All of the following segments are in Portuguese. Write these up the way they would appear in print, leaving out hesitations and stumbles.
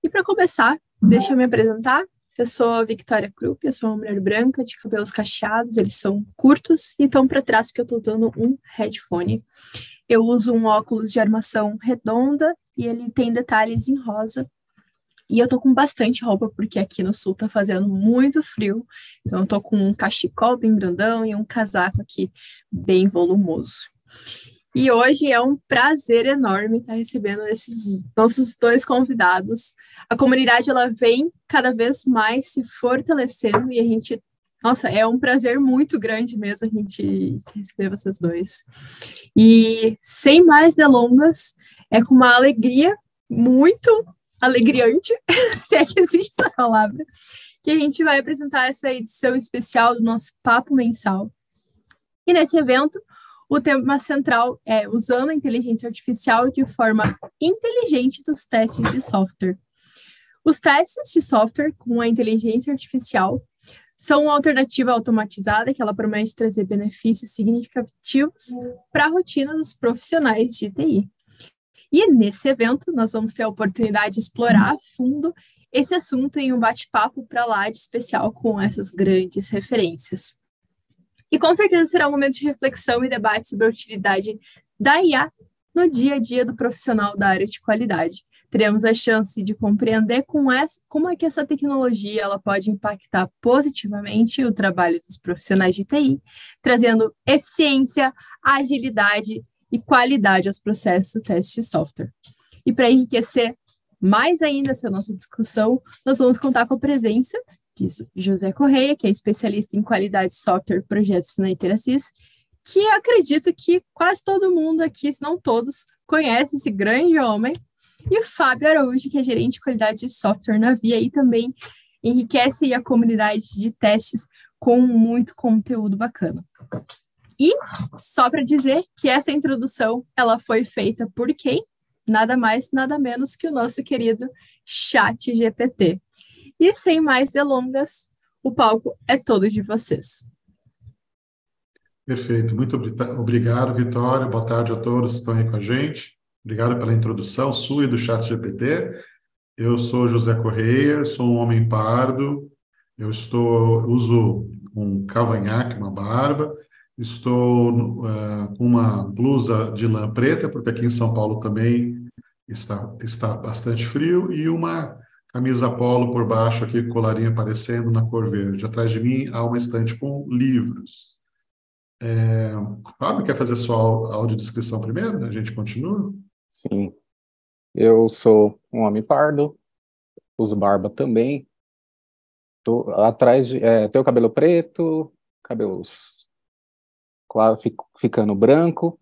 E para começar, deixa eu me apresentar. Eu sou a Victoria Krupp, eu sou uma mulher branca de cabelos cacheados, eles são curtos e estão para trás que eu estou usando um headphone. Eu uso um óculos de armação redonda e ele tem detalhes em rosa. E eu tô com bastante roupa, porque aqui no sul tá fazendo muito frio. Então eu tô com um cachecol bem grandão e um casaco aqui bem volumoso. E hoje é um prazer enorme estar recebendo esses nossos dois convidados. A comunidade, ela vem cada vez mais se fortalecendo e a gente... Nossa, é um prazer muito grande mesmo a gente receber vocês dois. E sem mais delongas, é com uma alegria muito alegriante, se é que existe essa palavra, que a gente vai apresentar essa edição especial do nosso Papo Mensal. E nesse evento, o tema central é usando a inteligência artificial de forma inteligente dos testes de software. Os testes de software com a inteligência artificial são uma alternativa automatizada que ela promete trazer benefícios significativos para a rotina dos profissionais de TI. E nesse evento, nós vamos ter a oportunidade de explorar a fundo esse assunto em um bate-papo para lá de especial com essas grandes referências. E com certeza será um momento de reflexão e debate sobre a utilidade da IA no dia a dia do profissional da área de qualidade. Teremos a chance de compreender como é que essa tecnologia ela pode impactar positivamente o trabalho dos profissionais de TI, trazendo eficiência, agilidade e qualidade aos processos do teste de software. E para enriquecer mais ainda essa nossa discussão, nós vamos contar com a presença de José Correia, que é especialista em qualidade de software e projetos na Iteracis, que eu acredito que quase todo mundo aqui, se não todos, conhece esse grande homem, e o Fábio Araújo, que é gerente de qualidade de software na Via, e também enriquece a comunidade de testes com muito conteúdo bacana. E só para dizer que essa introdução ela foi feita por quem? Nada mais, nada menos que o nosso querido ChatGPT. E sem mais delongas, o palco é todo de vocês. Perfeito. Muito obrigado, Vitória. Boa tarde a todos que estão aí com a gente. Obrigado pela introdução sua e do ChatGPT. Eu sou José Correia, sou um homem pardo. Uso um cavanhaque, uma barba. Estou com uma blusa de lã preta, porque aqui em São Paulo também está bastante frio, e uma camisa polo por baixo, aqui, colarinho aparecendo na cor verde. Atrás de mim há uma estante com livros. Fábio, quer fazer sua audiodescrição primeiro? A gente continua? Sim. Eu sou um homem pardo, uso barba também. Tenho cabelo preto, cabelos claro, ficando branco,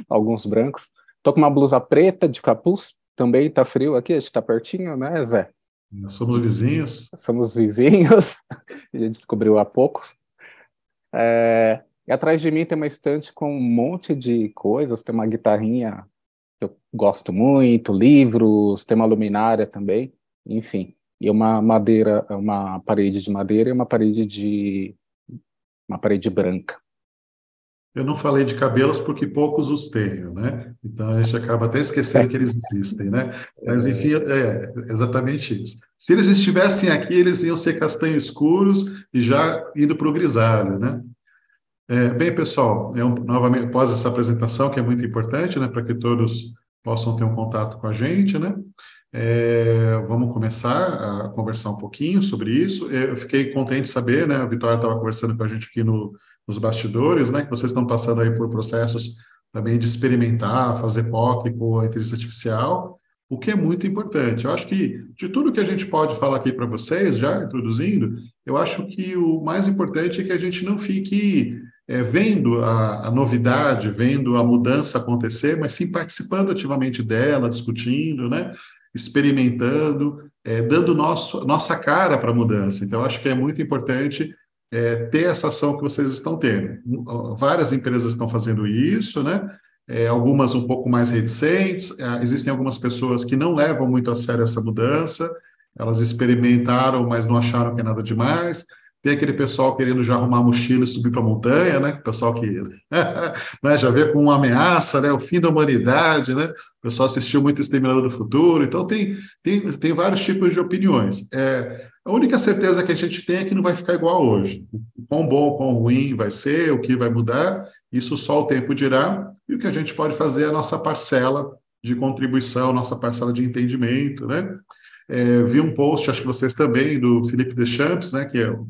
alguns brancos. Tô com uma blusa preta de capuz, também tá frio aqui, a gente tá pertinho, né, Zé? Nós somos vizinhos. Somos vizinhos, a gente descobriu há poucos. E atrás de mim tem uma estante com um monte de coisas, tem uma guitarrinha que eu gosto muito, livros, tem uma luminária também, enfim. E uma parede de madeira e uma parede branca. Eu não falei de cabelos porque poucos os tenho, né? Então a gente acaba até esquecendo que eles existem, né? Mas enfim, é exatamente isso. Se eles estivessem aqui, eles iam ser castanho escuros e já indo para o grisalho, né? Bem, pessoal, novamente, após essa apresentação, que é muito importante, né, para que todos possam ter um contato com a gente, né? Vamos começar a conversar um pouquinho sobre isso. Eu fiquei contente de saber, né? A Vitória estava conversando com a gente aqui nos bastidores, né? Que vocês estão passando aí por processos também de experimentar, fazer POC com a inteligência artificial, o que é muito importante. Eu acho que de tudo que a gente pode falar aqui para vocês, já introduzindo, eu acho que o mais importante é que a gente não fique vendo a novidade, vendo a mudança acontecer, mas sim participando ativamente dela, discutindo, né? Experimentando, dando nossa cara para a mudança. Então, acho que é muito importante ter essa ação que vocês estão tendo. Várias empresas estão fazendo isso, né? Algumas um pouco mais reticentes, existem algumas pessoas que não levam muito a sério essa mudança, elas experimentaram, mas não acharam que é nada demais, tem aquele pessoal querendo já arrumar a mochila e subir para a montanha, né? O pessoal que né, já vê com uma ameaça, né? O fim da humanidade, né? O pessoal assistiu muito Exterminador do Futuro, então tem vários tipos de opiniões. A única certeza que a gente tem é que não vai ficar igual a hoje. O quão bom, o quão ruim vai ser, o que vai mudar, isso só o tempo dirá, e o que a gente pode fazer é a nossa parcela de contribuição, nossa parcela de entendimento, né? Vi um post, acho que vocês também, do Philippe Deschamps, né, que é um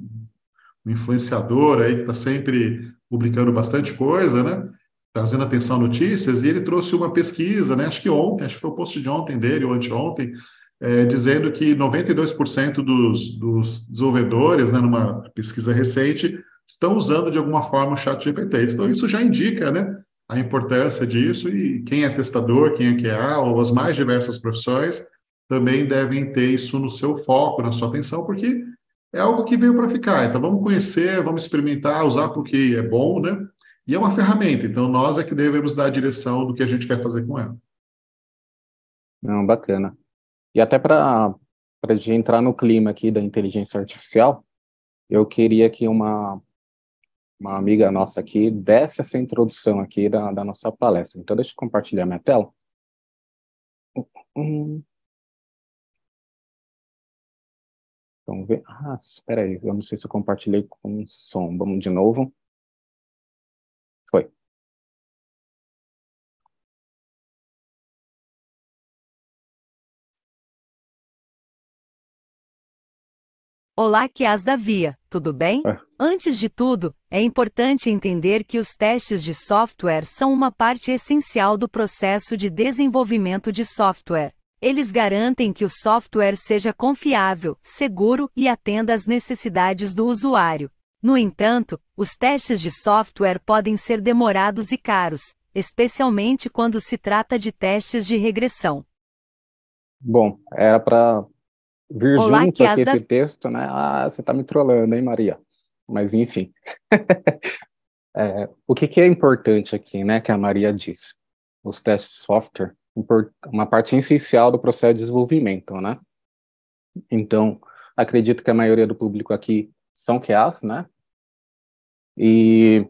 influenciador aí que está sempre publicando bastante coisa, né, trazendo atenção a notícias, e ele trouxe uma pesquisa, né, acho que ontem, acho que foi o post de ontem dele, ou anteontem, dizendo que 92% dos desenvolvedores, né, numa pesquisa recente, estão usando de alguma forma o ChatGPT. Então, isso já indica, né, a importância disso, e quem é testador, quem é QA, ou as mais diversas profissões, também devem ter isso no seu foco, na sua atenção, porque é algo que veio para ficar. Então, vamos conhecer, vamos experimentar, usar porque é bom, né? E é uma ferramenta, então nós é que devemos dar a direção do que a gente quer fazer com ela. Não, bacana. E até para a gente entrar no clima aqui da inteligência artificial, eu queria que uma amiga nossa aqui desse essa introdução aqui da nossa palestra. Então, deixa eu compartilhar minha tela. Vamos ver. Espera aí, eu não sei se eu compartilhei com som. Vamos de novo. Foi. Olá, QAs da Via, tudo bem? Antes de tudo, é importante entender que os testes de software são uma parte essencial do processo de desenvolvimento de software. Eles garantem que o software seja confiável, seguro e atenda às necessidades do usuário. No entanto, os testes de software podem ser demorados e caros, especialmente quando se trata de testes de regressão. Bom, era para vir Olá, junto aqui esse texto, né? Você está me trollando, hein, Maria? Mas, enfim. O que é importante aqui, né, que a Maria disse? Os testes de software, uma parte essencial do processo de desenvolvimento, né? Então, acredito que a maioria do público aqui são QAs, né? E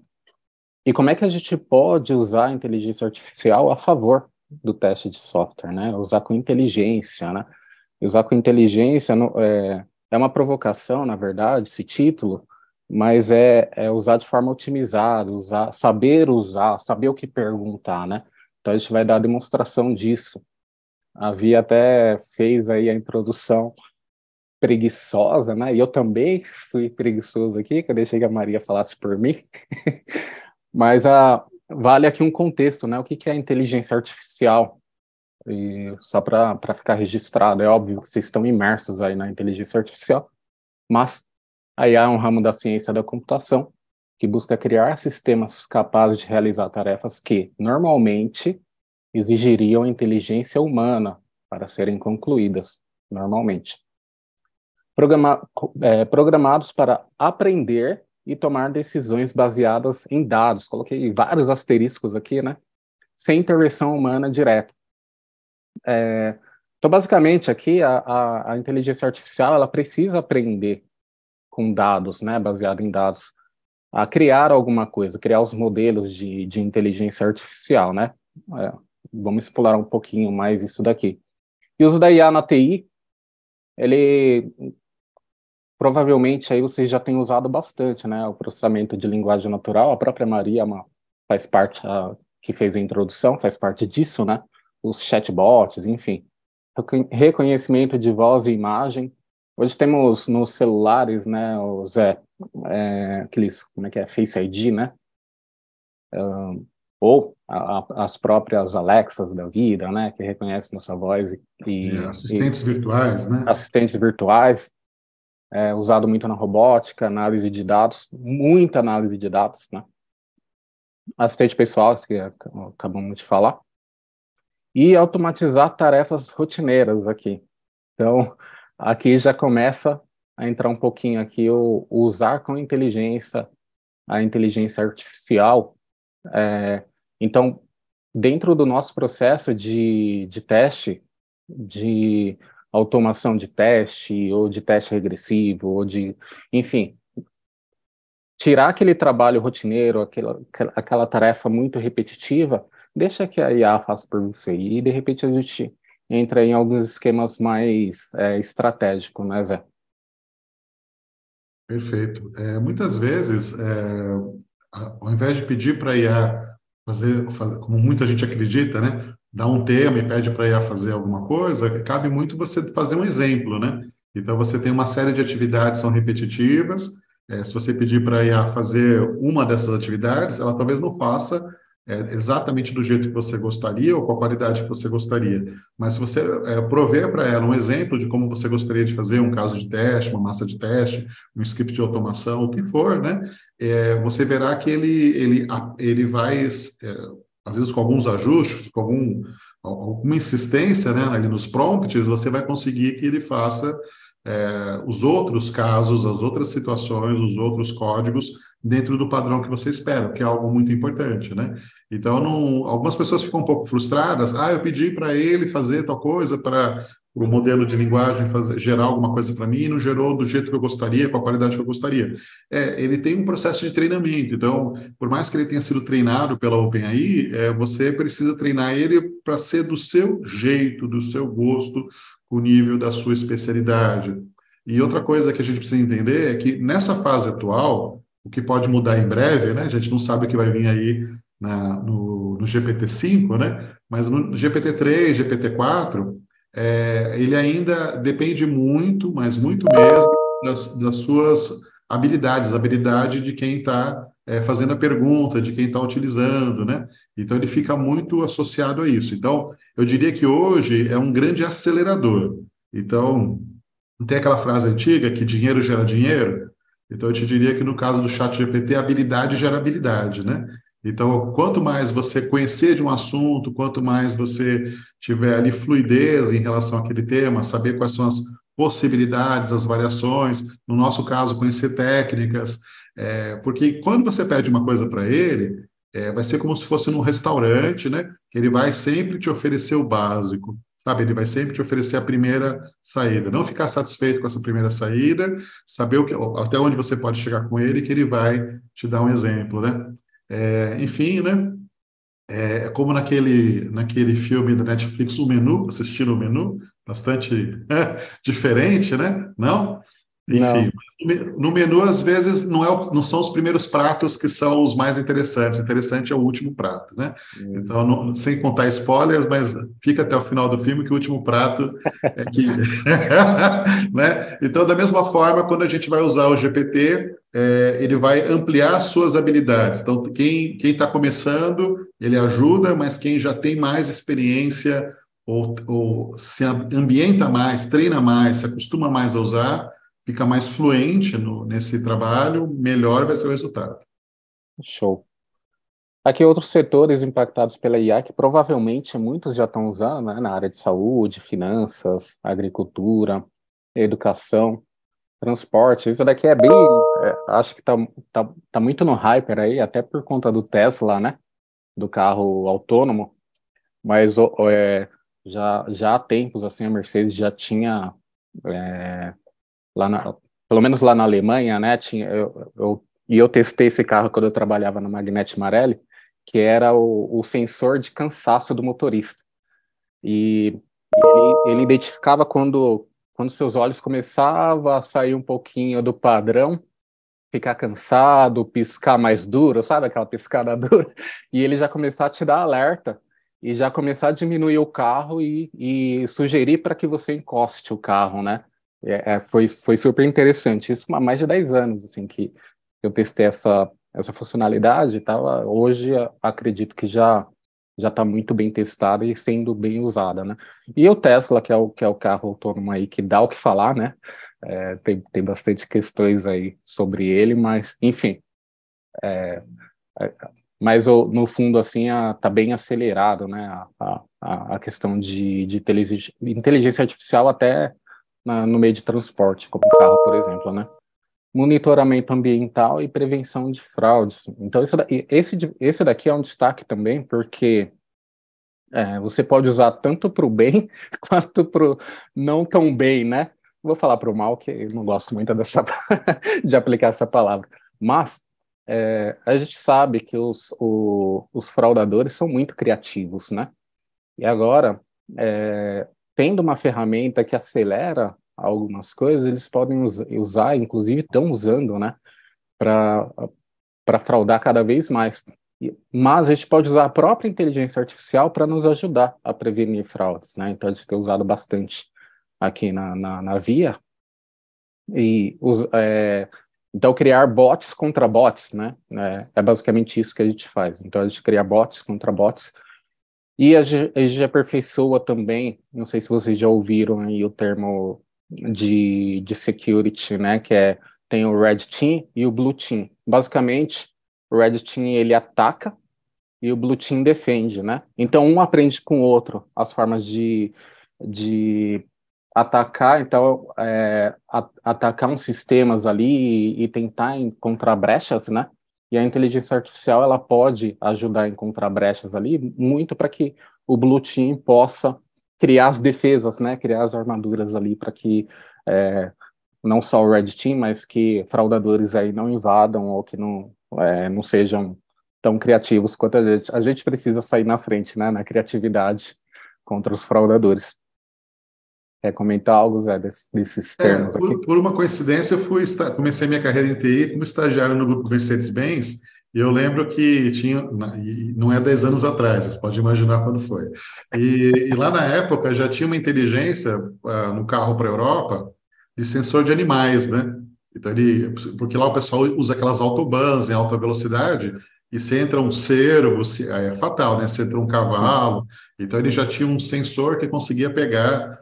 como é que a gente pode usar a inteligência artificial a favor do teste de software, né? Usar com inteligência, né? Usar com inteligência é uma provocação, na verdade, esse título, mas é usar de forma otimizada, saber o que perguntar, né? Então a gente vai dar a demonstração disso. A Via até fez aí a introdução preguiçosa, né? E eu também fui preguiçoso aqui, que eu deixei que a Maria falasse por mim. Mas vale aqui um contexto, né? O que é a inteligência artificial? E só para ficar registrado, é óbvio que vocês estão imersos aí na inteligência artificial, mas aí há um ramo da ciência da computação que busca criar sistemas capazes de realizar tarefas que, normalmente, exigiriam inteligência humana para serem concluídas, normalmente. Programados para aprender e tomar decisões baseadas em dados. Coloquei vários asteriscos aqui, né? Sem intervenção humana direta. Então, basicamente, aqui, a inteligência artificial, ela precisa aprender com dados, né, baseado em dados, a criar alguma coisa, criar os modelos de inteligência artificial, né? Vamos explorar um pouquinho mais isso daqui. E o uso da IA na TI, ele provavelmente aí vocês já têm usado bastante, né? O processamento de linguagem natural, a própria Maria faz parte, que fez a introdução, faz parte disso, né? Os chatbots, enfim. Reconhecimento de voz e imagem. Hoje temos nos celulares, né, aqueles, como é que é, Face ID, né? Ou as próprias Alexas da vida, né, que reconhecem nossa voz assistentes virtuais, né? Assistentes virtuais, usado muito na robótica, análise de dados, muita análise de dados, né? Assistente pessoal, que acabamos de falar. E automatizar tarefas rotineiras aqui. Então, aqui já começa a entrar um pouquinho aqui o usar com inteligência, a inteligência artificial. Então, dentro do nosso processo de teste, de automação de teste, ou de teste regressivo, enfim, tirar aquele trabalho rotineiro, aquela tarefa muito repetitiva, deixa que a IA faça por você. E, de repente, a gente entra em alguns esquemas mais estratégicos, né, Zé? Perfeito. Muitas vezes, ao invés de pedir para a IA fazer, como muita gente acredita, né, dar um tema e pede para a IA fazer alguma coisa, cabe muito você fazer um exemplo, né? Então, você tem uma série de atividades que são repetitivas. Se você pedir para a IA fazer uma dessas atividades, ela talvez não faça exatamente do jeito que você gostaria ou com a qualidade que você gostaria. Mas se você prover para ela um exemplo de como você gostaria de fazer um caso de teste, uma massa de teste, um script de automação, o que for, né? Você verá que ele vai, às vezes com alguns ajustes, com alguma insistência, né, ali nos prompts, você vai conseguir que ele faça os outros casos, as outras situações, os outros códigos dentro do padrão que você espera, que é algo muito importante, né? Então, algumas pessoas ficam um pouco frustradas. Eu pedi para ele fazer tal coisa, para o modelo de linguagem gerar alguma coisa para mim, e não gerou do jeito que eu gostaria, com a qualidade que eu gostaria. Ele tem um processo de treinamento. Então, por mais que ele tenha sido treinado pela OpenAI, você precisa treinar ele para ser do seu jeito, do seu gosto, o nível da sua especialidade. E outra coisa que a gente precisa entender é que nessa fase atual, o que pode mudar em breve, né? A gente não sabe o que vai vir aí no GPT-5, né? Mas no GPT-3, GPT-4, ele ainda depende muito, mas muito mesmo, das suas habilidades, habilidade de quem está fazendo a pergunta, de quem está utilizando, né? Então, ele fica muito associado a isso. Então, eu diria que hoje é um grande acelerador. Então, não tem aquela frase antiga que dinheiro gera dinheiro? Então, eu te diria que no caso do ChatGPT, habilidade gera habilidade, né? Então, quanto mais você conhecer de um assunto, quanto mais você tiver ali fluidez em relação àquele tema, saber quais são as possibilidades, as variações, no nosso caso, conhecer técnicas, porque quando você pede uma coisa para ele, vai ser como se fosse num restaurante, né? Que ele vai sempre te oferecer o básico, sabe? Ele vai sempre te oferecer a primeira saída. Não ficar satisfeito com essa primeira saída, saber até onde você pode chegar com ele, que ele vai te dar um exemplo, né? Enfim, né? Como naquele filme da Netflix, O Menu, assistindo o Menu, bastante diferente, né? Não? Enfim, Não. no menu, às vezes, não são os primeiros pratos que são os mais interessantes. O interessante é o último prato, né? Então, sem contar spoilers, mas fica até o final do filme que o último prato é que... né? Então, da mesma forma, quando a gente vai usar o GPT, ele vai ampliar suas habilidades. Então, quem está começando, ele ajuda, mas quem já tem mais experiência ou se ambienta mais, treina mais, se acostuma mais a usar, fica mais fluente nesse trabalho, melhor vai ser o resultado. Show. Aqui outros setores impactados pela IA, que provavelmente muitos já estão usando, né, na área de saúde, finanças, agricultura, educação, transporte. Isso daqui é bem, acho que tá muito no hype aí, até por conta do Tesla, né, do carro autônomo, mas já há tempos, assim, a Mercedes já tinha, pelo menos lá na Alemanha, né, eu testei esse carro quando eu trabalhava na Magnete Marelli, que era o sensor de cansaço do motorista. E ele identificava quando seus olhos começavam a sair um pouquinho do padrão, ficar cansado, piscar mais duro, sabe aquela piscada dura? E ele já começar a te dar alerta e já começar a diminuir o carro e sugerir para que você encoste o carro, né? Foi super interessante. Isso há mais de 10 anos, assim, que eu testei essa funcionalidade e tal. Hoje, acredito que já está muito bem testada e sendo bem usada, né? E o Tesla, que é o carro autônomo aí, que dá o que falar, né? Tem bastante questões aí sobre ele, mas, enfim. Mas, no fundo, assim, tá bem acelerado, né? A questão de inteligência artificial até no meio de transporte, como o carro, por exemplo, né? Monitoramento ambiental e prevenção de fraudes. Então, esse daqui é um destaque também, porque você pode usar tanto para o bem quanto para o não tão bem, né? Vou falar para o mal, que eu não gosto muito de aplicar essa palavra. Mas a gente sabe que os fraudadores são muito criativos, né? E agora, tendo uma ferramenta que acelera algumas coisas, eles podem usar, inclusive estão usando, né? Para fraudar cada vez mais. Mas a gente pode usar a própria inteligência artificial para nos ajudar a prevenir fraudes, né? Então a gente tem usado bastante aqui na Via. Então criar bots contra bots, né? É basicamente isso que a gente faz. Então a gente cria bots contra bots. E a gente aperfeiçoa também, não sei se vocês já ouviram aí o termo de security, né? Tem o Red Team e o Blue Team. Basicamente, o Red Team ele ataca e o Blue Team defende, né? Então, um aprende com o outro as formas de atacar, então, atacar uns sistemas ali e tentar encontrar brechas, né? E a inteligência artificial, ela pode ajudar a encontrar brechas ali, muito para que o Blue Team possa criar as defesas, né? Criar as armaduras ali para que não só o Red Team, mas que fraudadores aí não invadam ou que não sejam tão criativos quanto a gente. A gente precisa sair na frente, né? Na criatividade contra os fraudadores. Quer comentar algo, Zé, desses termos aqui? Por uma coincidência, eu comecei minha carreira em TI como estagiário no grupo Mercedes-Benz, e eu lembro que tinha, não é 10 anos atrás, você pode imaginar quando foi. E lá na época já tinha uma inteligência no carro para a Europa de sensor de animais, né? Então porque lá o pessoal usa aquelas autobans em alta velocidade, e se entra um cervo, é fatal, né? Se entra um cavalo, então ele já tinha um sensor que conseguia pegar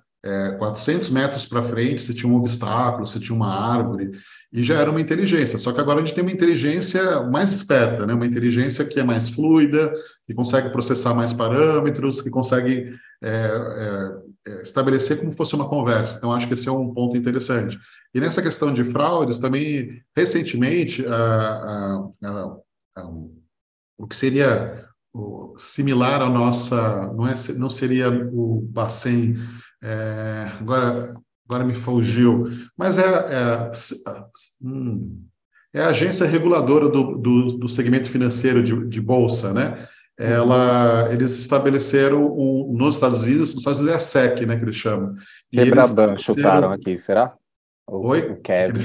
400 metros para frente, se tinha um obstáculo, se tinha uma árvore, e já era uma inteligência. Só que agora a gente tem uma inteligência mais esperta, né? Uma inteligência que é mais fluida, que consegue processar mais parâmetros, que consegue estabelecer como fosse uma conversa. Então, acho que esse é um ponto interessante. E nessa questão de fraudes, também, recentemente, o que seria similar à nossa... Não seria o Bacen... agora me fugiu, mas é a agência reguladora do segmento financeiro de bolsa, né? Eles estabeleceram nos Estados Unidos é a SEC, né, que eles chamam. Febraban, chutaram aqui, será? Oi? O CAD.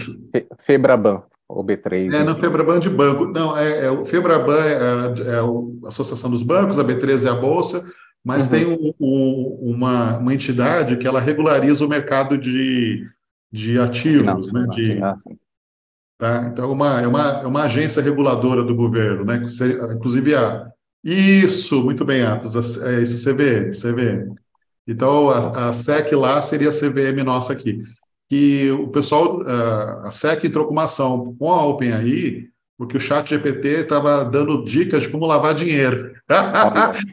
Febraban, ou B3. Não, Febraban de banco. Não, o Febraban é a Associação dos Bancos, a B3 é a Bolsa, mas tem uma entidade que ela regulariza o mercado de ativos, né? Tá? Então, é uma agência reguladora do governo, né? Inclusive, isso, muito bem, Atos, é isso, CVM. Então, a SEC lá seria a CVM nossa aqui. E o pessoal, a SEC entrou com uma ação com a OpenAI, porque o ChatGPT estava dando dicas de como lavar dinheiro.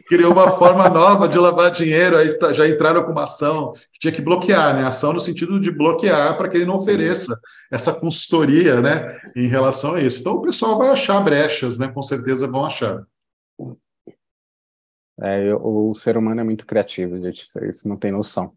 Criou uma forma nova de lavar dinheiro, aí já entraram com uma ação que tinha que bloquear, né? Ação no sentido de bloquear para que ele não ofereça essa consultoria, né, em relação a isso. Então, o pessoal vai achar brechas, né? Com certeza vão achar. O ser humano é muito criativo, gente, vocês não têm noção.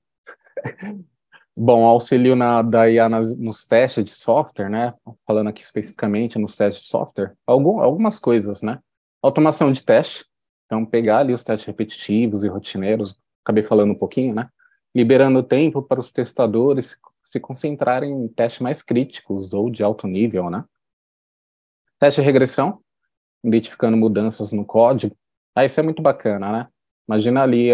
Bom, auxílio da IA nos testes de software, né? Falando aqui especificamente nos testes de software, algumas coisas, né? Automação de teste, então pegar ali os testes repetitivos e rotineiros, acabei falando um pouquinho, né? Liberando tempo para os testadores se concentrarem em testes mais críticos ou de alto nível, né? Teste de regressão, identificando mudanças no código. Isso é muito bacana, né? Imagina ali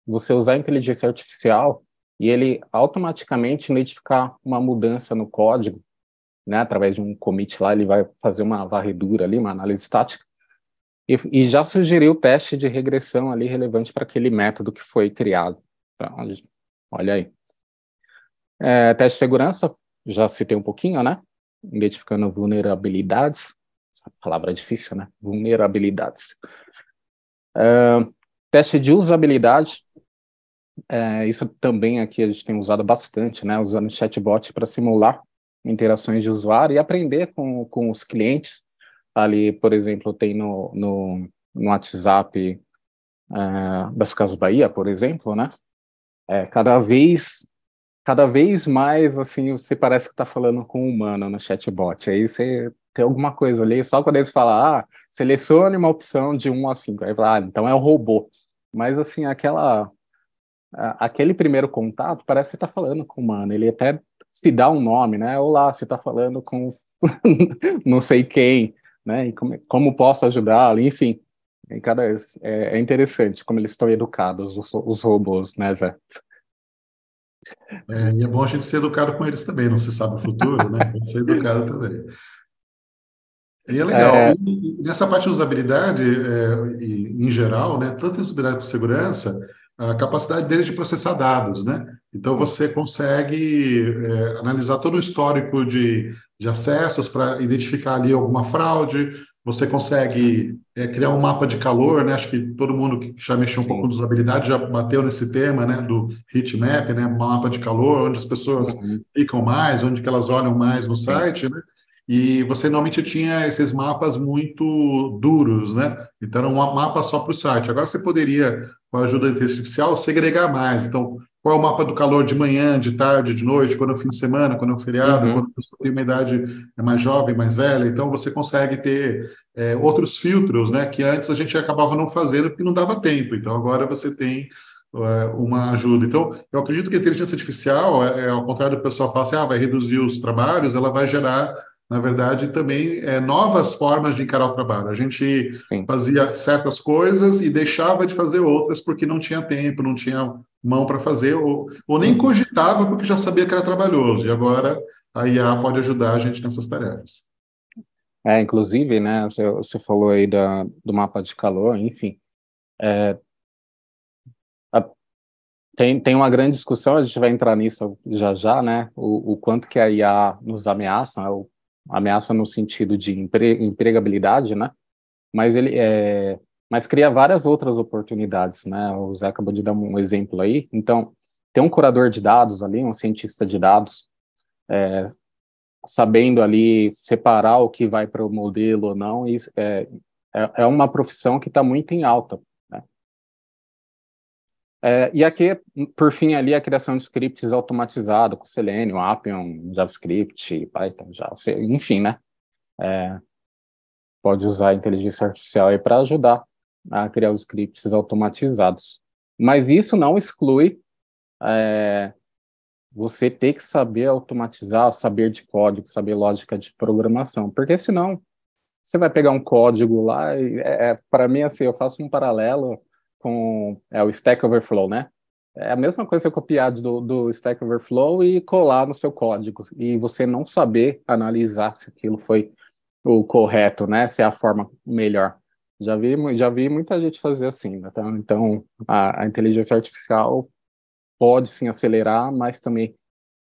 você usar a inteligência artificial e ele automaticamente identificar uma mudança no código, né? Através de um commit lá, ele vai fazer uma varredura ali, uma análise estática, e já sugerir o teste de regressão ali relevante para aquele método que foi criado. Então, olha aí. Teste de segurança, já citei um pouquinho, né? Identificando vulnerabilidades. Essa palavra é difícil, né? Vulnerabilidades. Teste de usabilidade. Isso também aqui a gente tem usado bastante, né? Usando o chatbot para simular interações de usuário e aprender com os clientes. Ali, por exemplo, tem no WhatsApp das Casas Bahia, por exemplo, né? Cada vez mais, assim, você parece que está falando com um humano no chatbot. Aí você tem alguma coisa ali, só quando eles falam, selecione uma opção de 1 a 5, aí fala, então é o robô. Mas, assim, aquele primeiro contato, parece que você está falando com o humano, ele até se dá um nome, né? Olá, você está falando com não sei quem, né? E como posso ajudá-lo, enfim. É interessante como eles estão educados, os robôs, né, Zé? E é bom a gente ser educado com eles também, não se sabe o futuro, né? Então, ser educado também. E é legal. E nessa parte de usabilidade, em geral, né, tanto em usabilidade como segurança, a capacidade deles de processar dados, né? Então, você consegue analisar todo o histórico de acessos para identificar ali alguma fraude, você consegue criar um mapa de calor, né? Acho que todo mundo que já mexeu um pouco com usabilidade já bateu nesse tema, né? Do heat map, né? Mapa de calor, onde as pessoas ficam mais, onde que elas olham mais no site, né? E você normalmente tinha esses mapas muito duros, né? Então, era um mapa só para o site. Agora você poderia, com a ajuda da inteligência artificial, segregar mais. Então, qual é o mapa do calor de manhã, de tarde, de noite, quando é o fim de semana, quando é um feriado, quando a pessoa tem uma idade mais jovem, mais velha. Então, você consegue ter outros filtros, né? Que antes a gente acabava não fazendo porque não dava tempo. Então, agora você tem uma ajuda. Então, eu acredito que a inteligência artificial, ao contrário do pessoal falar assim, vai reduzir os trabalhos, ela vai gerar, na verdade, também novas formas de encarar o trabalho. A gente fazia certas coisas e deixava de fazer outras porque não tinha tempo, não tinha mão para fazer, ou nem cogitava porque já sabia que era trabalhoso. E agora a IA pode ajudar a gente nessas tarefas. Inclusive, né, você falou aí do mapa de calor, enfim. Tem uma grande discussão, a gente vai entrar nisso já, né, o quanto que a IA nos ameaça, ameaça no sentido de empregabilidade, né, mas cria várias outras oportunidades, né, o Zé acabou de dar um exemplo aí. Então, tem um curador de dados ali, um cientista de dados, sabendo ali separar o que vai para o modelo ou não, isso é uma profissão que está muito em alta. E aqui, por fim, ali a criação de scripts automatizados com Selenium, Appium, JavaScript, Python, enfim, né? Pode usar a inteligência artificial aí para ajudar a criar os scripts automatizados. Mas isso não exclui você ter que saber automatizar, saber de código, saber lógica de programação, porque senão você vai pegar um código lá e, para mim, assim, eu faço um paralelo com o Stack Overflow, né? É a mesma coisa você copiar do Stack Overflow e colar no seu código, e você não saber analisar se aquilo foi o correto, né? Se é a forma melhor. Já vi muita gente fazer assim, né? Então a inteligência artificial pode sim acelerar, mas também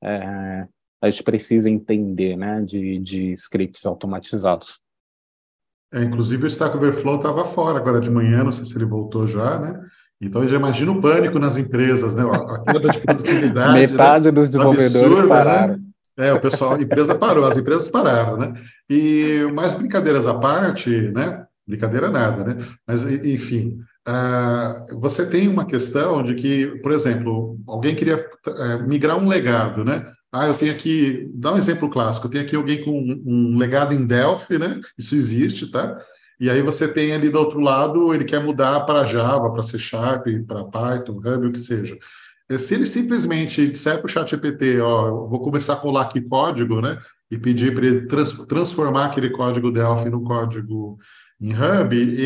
a gente precisa entender, né? De scripts automatizados. Inclusive o Stack Overflow estava fora agora de manhã, não sei se ele voltou já, né? Então eu já imagino o pânico nas empresas, né? A queda de produtividade, metade dos desenvolvedores absurda, pararam. Né? O pessoal, a empresa parou, as empresas pararam, né? Mais brincadeiras à parte, né? Brincadeira nada, né? Mas enfim, você tem uma questão de que, por exemplo, alguém queria migrar um legado, né? Eu tenho aqui, dá um exemplo clássico, eu tenho aqui alguém com um legado em Delphi, né? Isso existe, tá? E aí você tem ali do outro lado, ele quer mudar para Java, para C Sharp, para Python, Ruby, o que seja. Se ele simplesmente disser para o ChatGPT, eu vou começar a colar aqui código, né? E pedir para ele transformar aquele código Delphi no código em Ruby,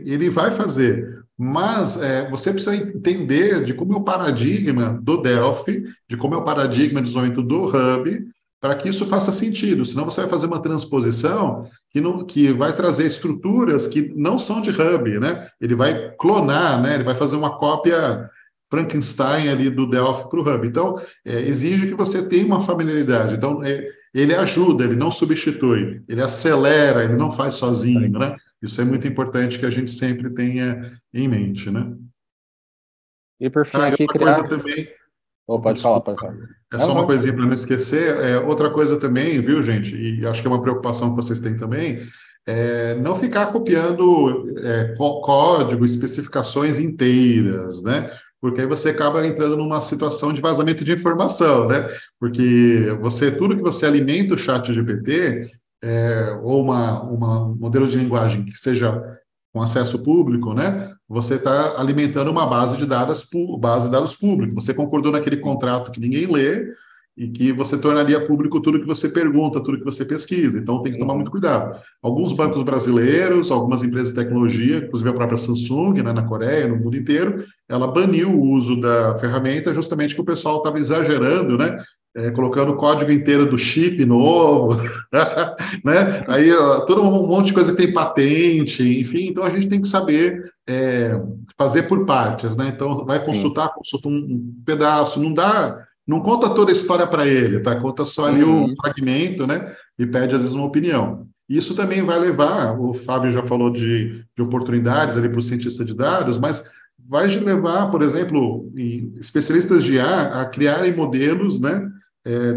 ele vai fazer. Mas você precisa entender de como é o paradigma do Delphi, de como é o paradigma de desenvolvimento do Ruby, para que isso faça sentido. Senão você vai fazer uma transposição que vai trazer estruturas que não são de Ruby, né? Ele vai clonar, né? Ele vai fazer uma cópia Frankenstein ali do Delphi para o Ruby. Então, exige que você tenha uma familiaridade. Então, ele ajuda, ele não substitui, ele acelera, ele não faz sozinho, né? Isso é muito importante que a gente sempre tenha em mente, né? E por fim, aqui criar... também... pode falar. É só uma coisinha para não esquecer. Outra coisa também, viu, gente? E acho que é uma preocupação que vocês têm também, não ficar copiando código, especificações inteiras, né? Porque aí você acaba entrando numa situação de vazamento de informação, né? Porque tudo que você alimenta o ChatGPT, ou um modelo de linguagem que seja com acesso público, né? Você está alimentando uma base de dados público. Você concordou naquele contrato que ninguém lê e que você tornaria público tudo que você pergunta, tudo que você pesquisa. Então, tem que tomar muito cuidado. Alguns bancos brasileiros, algumas empresas de tecnologia, inclusive a própria Samsung, né, na Coreia, no mundo inteiro, ela baniu o uso da ferramenta justamente porque o pessoal estava exagerando, né? Colocando o código inteiro do chip novo, né? Aí todo um monte de coisa que tem patente, enfim. Então a gente tem que saber fazer por partes, né? Então vai consulta um pedaço, não conta toda a história para ele, tá? Conta só ali um fragmento, né? E pede às vezes uma opinião. Isso também vai levar, o Fábio já falou de oportunidades ali para o cientista de dados, mas vai levar, por exemplo, especialistas de IA a criarem modelos, né?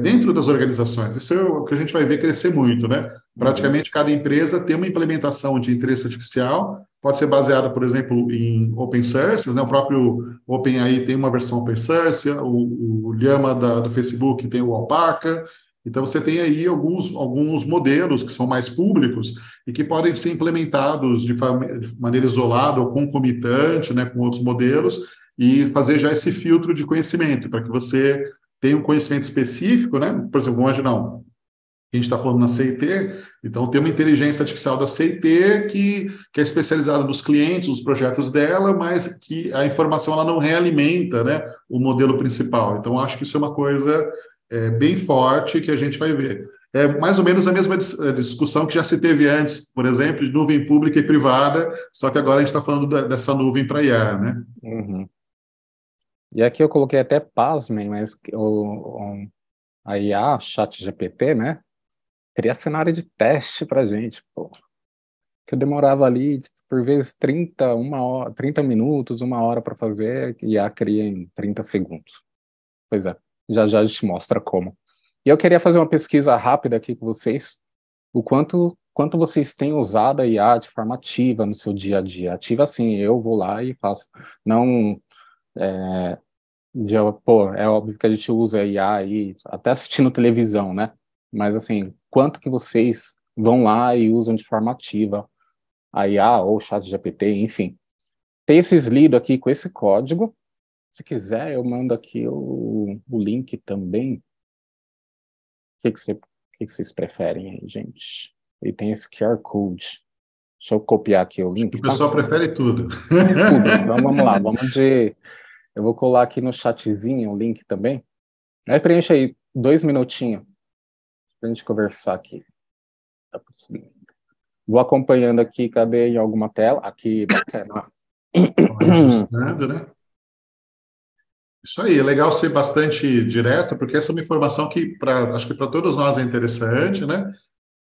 Dentro das organizações. Isso é o que a gente vai ver crescer muito, né? Praticamente cada empresa tem uma implementação de inteligência artificial, pode ser baseada, por exemplo, em open sources, né? O próprio OpenAI tem uma versão open source, o Llama do Facebook tem o Alpaca. Então, você tem aí alguns modelos que são mais públicos e que podem ser implementados de maneira isolada ou concomitante, né, com outros modelos, e fazer já esse filtro de conhecimento, para que você tenha um conhecimento específico, né? Por exemplo, vamos imaginar, a gente está falando na CIT, então tem uma inteligência artificial da CIT que é especializada nos clientes, nos projetos dela, mas que a informação ela não realimenta, né, o modelo principal. Então, acho que isso é uma coisa bem forte que a gente vai ver. É mais ou menos a mesma discussão que já se teve antes, por exemplo, de nuvem pública e privada, só que agora a gente está falando dessa nuvem para IA, né? E aqui eu coloquei até pasmem, mas a IA, ChatGPT, né? Cria cenário de teste pra gente, pô. Que eu demorava ali, por vezes, 30 minutos, 1 hora para fazer, e a IA cria em 30 segundos. Pois é, já a gente mostra como. E eu queria fazer uma pesquisa rápida aqui com vocês, o quanto vocês têm usado a IA de forma ativa no seu dia a dia. Ativa assim, eu vou lá e faço. Não... é óbvio que a gente usa a IA aí, até assistindo televisão, né? Mas, assim, quanto que vocês vão lá e usam de forma ativa a IA ou o ChatGPT, enfim. Tem esses lidos aqui com esse código. Se quiser, eu mando aqui o link também. O que vocês preferem aí, gente? E tem esse QR Code. Deixa eu copiar aqui o link. O pessoal prefere tudo. Tudo. Então, vamos lá. Eu vou colar aqui no chatzinho o link também. Aí preenche aí 2 minutinhos pra gente conversar aqui. Vou acompanhando aqui, cadê em alguma tela? Aqui, bacana. Né? Isso aí, é legal ser bastante direto, porque essa é uma informação que, acho que para todos nós é interessante, né?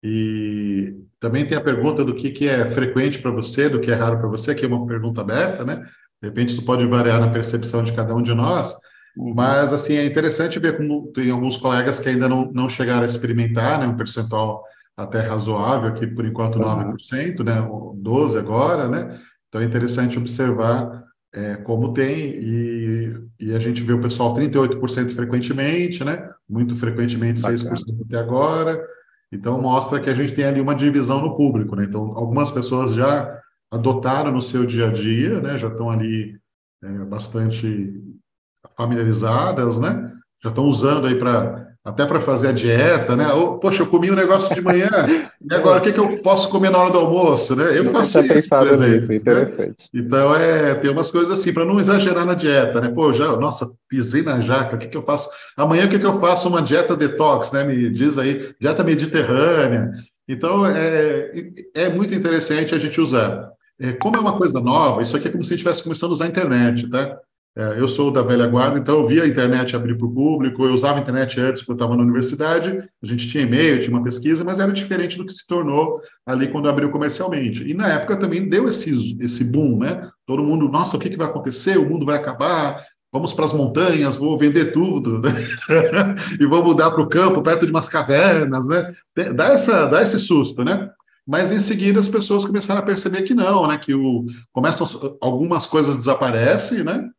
E também tem a pergunta do que é frequente para você, do que é raro para você, que é uma pergunta aberta, né? De repente isso pode variar na percepção de cada um de nós, mas assim é interessante ver como tem alguns colegas que ainda não chegaram a experimentar, né? Um percentual até razoável, aqui por enquanto 9%, né? 12% agora, né? Então é interessante observar como tem, e a gente vê o pessoal 38% frequentemente, né? Muito frequentemente, 6% até agora. Então, mostra que a gente tem ali uma divisão no público, né? Então, algumas pessoas já adotaram no seu dia a dia, né? Já estão ali bastante familiarizadas, né? Já estão usando aí até para fazer a dieta, né? Poxa, eu comi um negócio de manhã, e agora o que eu posso comer na hora do almoço, né? Eu faço isso, por exemplo. Nisso, interessante. Né? Então, tem umas coisas assim, para não exagerar na dieta, né? Pô, nossa, pisei na jaca, o que eu faço? Amanhã o que eu faço? Uma dieta detox, né? Me diz aí, dieta mediterrânea. Então, é muito interessante a gente usar. Como é uma coisa nova, isso aqui é como se a gente estivesse começando a usar a internet, tá? Eu sou da velha guarda, então eu via a internet abrir para o público, eu usava a internet antes, quando eu estava na universidade, a gente tinha e-mail, tinha uma pesquisa, mas era diferente do que se tornou ali quando abriu comercialmente. E na época também deu esse boom, né? Todo mundo, nossa, o que vai acontecer? O mundo vai acabar, vamos para as montanhas, vou vender tudo, né? E vou mudar para o campo, perto de umas cavernas, né? Dá esse susto, né? Mas em seguida as pessoas começaram a perceber que não, né? Que algumas coisas desaparecem, né?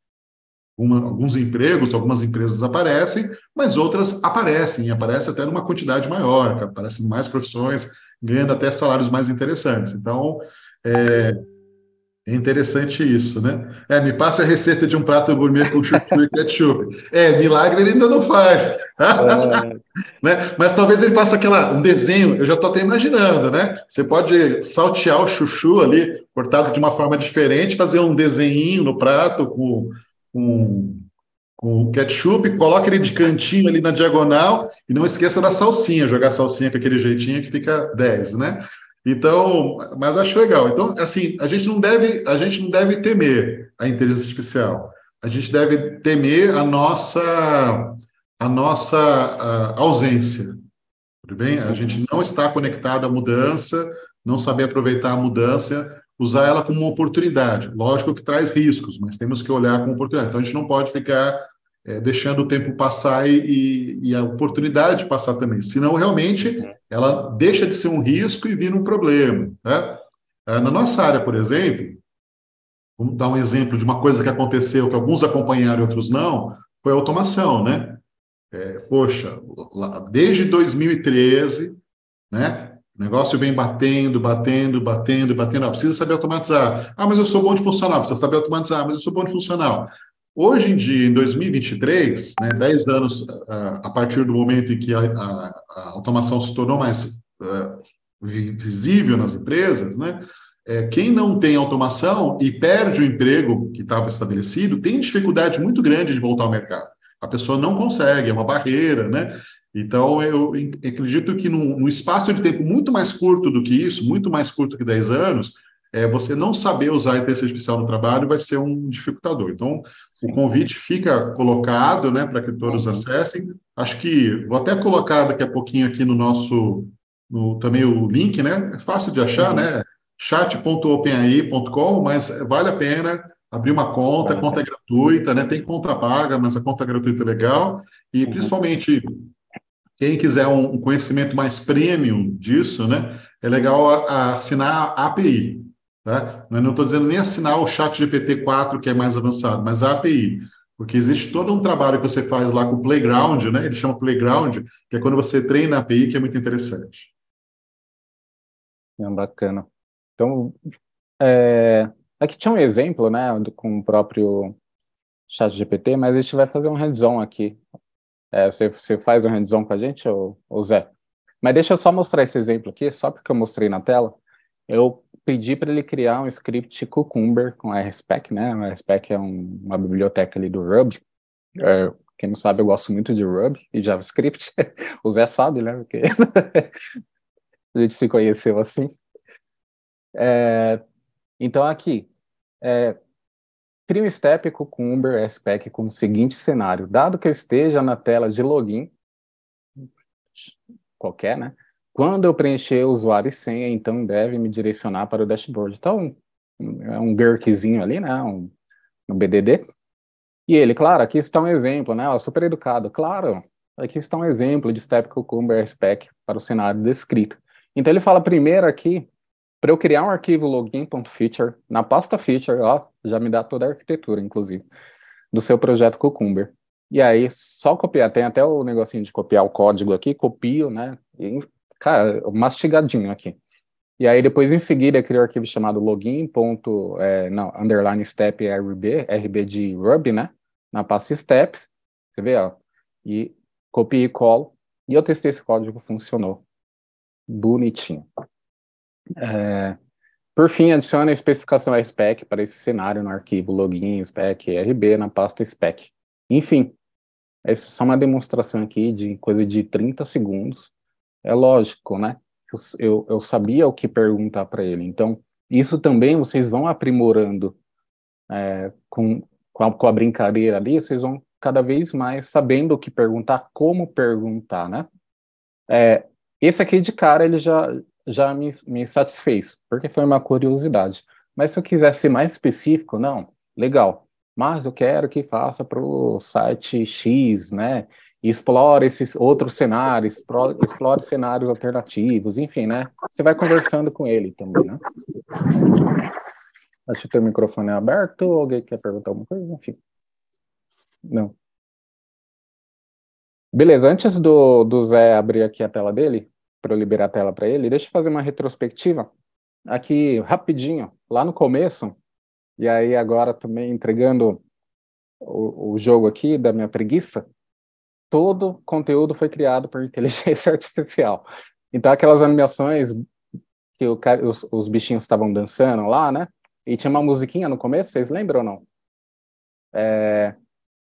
Alguns empregos, algumas empresas desaparecem, mas outras aparecem até numa quantidade maior, aparecem mais profissões. ganhando até salários mais interessantes. Então, é interessante isso, né? Me passa a receita de um prato gourmet com chuchu e ketchup. Milagre ele ainda não faz. Né? Mas talvez ele faça um desenho, eu já estou até imaginando, né? Você pode saltear o chuchu ali, cortado de uma forma diferente, fazer um desenhinho no prato com, com o ketchup, coloca ele de cantinho ali na diagonal e não esqueça da salsinha, jogar a salsinha com aquele jeitinho que fica 10, né? Então, mas acho legal. Então, assim, a gente não deve temer a inteligência artificial. A gente deve temer a nossa ausência. Tudo bem? A gente não está conectado à mudança, não saber aproveitar a mudança, usar ela como uma oportunidade. Lógico que traz riscos, mas temos que olhar como oportunidade. Então, a gente não pode ficar deixando o tempo passar e a oportunidade passar também. Senão, realmente, ela deixa de ser um risco e vira um problema. Né? Na nossa área, por exemplo, vamos dar um exemplo de uma coisa que aconteceu, que alguns acompanharam e outros não, foi a automação, né? Poxa, desde 2013, né? O negócio vem batendo. Precisa saber automatizar. Mas eu sou bom de funcional. Precisa saber automatizar. Mas eu sou bom de funcional. Hoje em dia, em 2023, né, 10 anos a partir do momento em que a automação se tornou mais visível nas empresas, né? Quem não tem automação e perde o emprego que estava estabelecido tem dificuldade muito grande de voltar ao mercado. A pessoa não consegue, é uma barreira, né? Então, eu acredito que num espaço de tempo muito mais curto do que isso, muito mais curto que 10 anos, você não saber usar a inteligência artificial no trabalho vai ser um dificultador. Então, o convite fica colocado, né, para que todos acessem. Acho que vou até colocar daqui a pouquinho aqui também o link, né? É fácil de achar, né? chat.openai.com, mas vale a pena abrir uma conta, a conta é gratuita, né? Tem conta paga, mas a conta gratuita é legal. E, principalmente, quem quiser um conhecimento mais premium disso, né? É legal assinar a API. Tá? Eu não estou dizendo nem assinar o chat GPT-4, que é mais avançado, mas a API. Porque existe todo um trabalho que você faz lá com o Playground, né? Ele chama Playground, que é quando você treina a API, que é muito interessante. Bacana. Então, aqui tinha um exemplo, né, com o próprio ChatGPT, mas a gente vai fazer um hands-on aqui. Você faz um hands-on com a gente, ou Zé? Mas deixa eu só mostrar esse exemplo aqui, só porque eu mostrei na tela. Eu pedi para ele criar um script Cucumber com RSpec, né? O RSpec é uma biblioteca ali do Ruby. Quem não sabe, eu gosto muito de Ruby e JavaScript. O Zé sabe, né? Porque a gente se conheceu assim. Então, aqui, cria um step Cucumber RSpec com o seguinte cenário. Dado que eu esteja na tela de login, qualquer, né? Quando eu preencher o usuário e senha, então deve me direcionar para o dashboard. Então, é um GURCzinho ali, né? Um BDD. E ele, claro, aqui está um exemplo, né? Super educado. Claro, aqui está um exemplo de Step Cucumber RSpec para o cenário descrito. Então, ele fala primeiro aqui, para eu criar um arquivo login.feature, na pasta feature, ó, já me dá toda a arquitetura, inclusive, do seu projeto Cucumber. E aí, só copiar, tem até o negocinho de copiar o código aqui, copio, né? E, cara, mastigadinho aqui. E aí, depois, em seguida, eu crio um arquivo chamado underline step RB de Ruby, né? Na pasta steps, você vê, ó, e copio e colo, e eu testei esse código, funcionou. Bonitinho. Por fim, adicione a especificação RSpec para esse cenário no arquivo login spec RB na pasta spec. Enfim, essa é só uma demonstração aqui de coisa de 30 segundos. É lógico, né? Eu sabia o que perguntar para ele. Então, isso também vocês vão aprimorando com a brincadeira ali, vocês vão cada vez mais sabendo o que perguntar, como perguntar, né? Esse aqui de cara, ele já me satisfez, porque foi uma curiosidade. Mas se eu quiser ser mais específico, não, legal. Mas eu quero que faça para o site X, né? E explore esses outros cenários, explore cenários alternativos, enfim, né? Você vai conversando com ele também, né? Acho que o teu microfone é aberto, alguém quer perguntar alguma coisa? Enfim. Não. Beleza, antes do Zé abrir aqui a tela dele, para eu liberar a tela para ele. Deixa eu fazer uma retrospectiva aqui rapidinho, lá no começo, e aí agora também entregando o jogo aqui da minha preguiça. Todo conteúdo foi criado por inteligência artificial. Então, aquelas animações que os bichinhos estavam dançando lá, né? E tinha uma musiquinha no começo, vocês lembram ou não?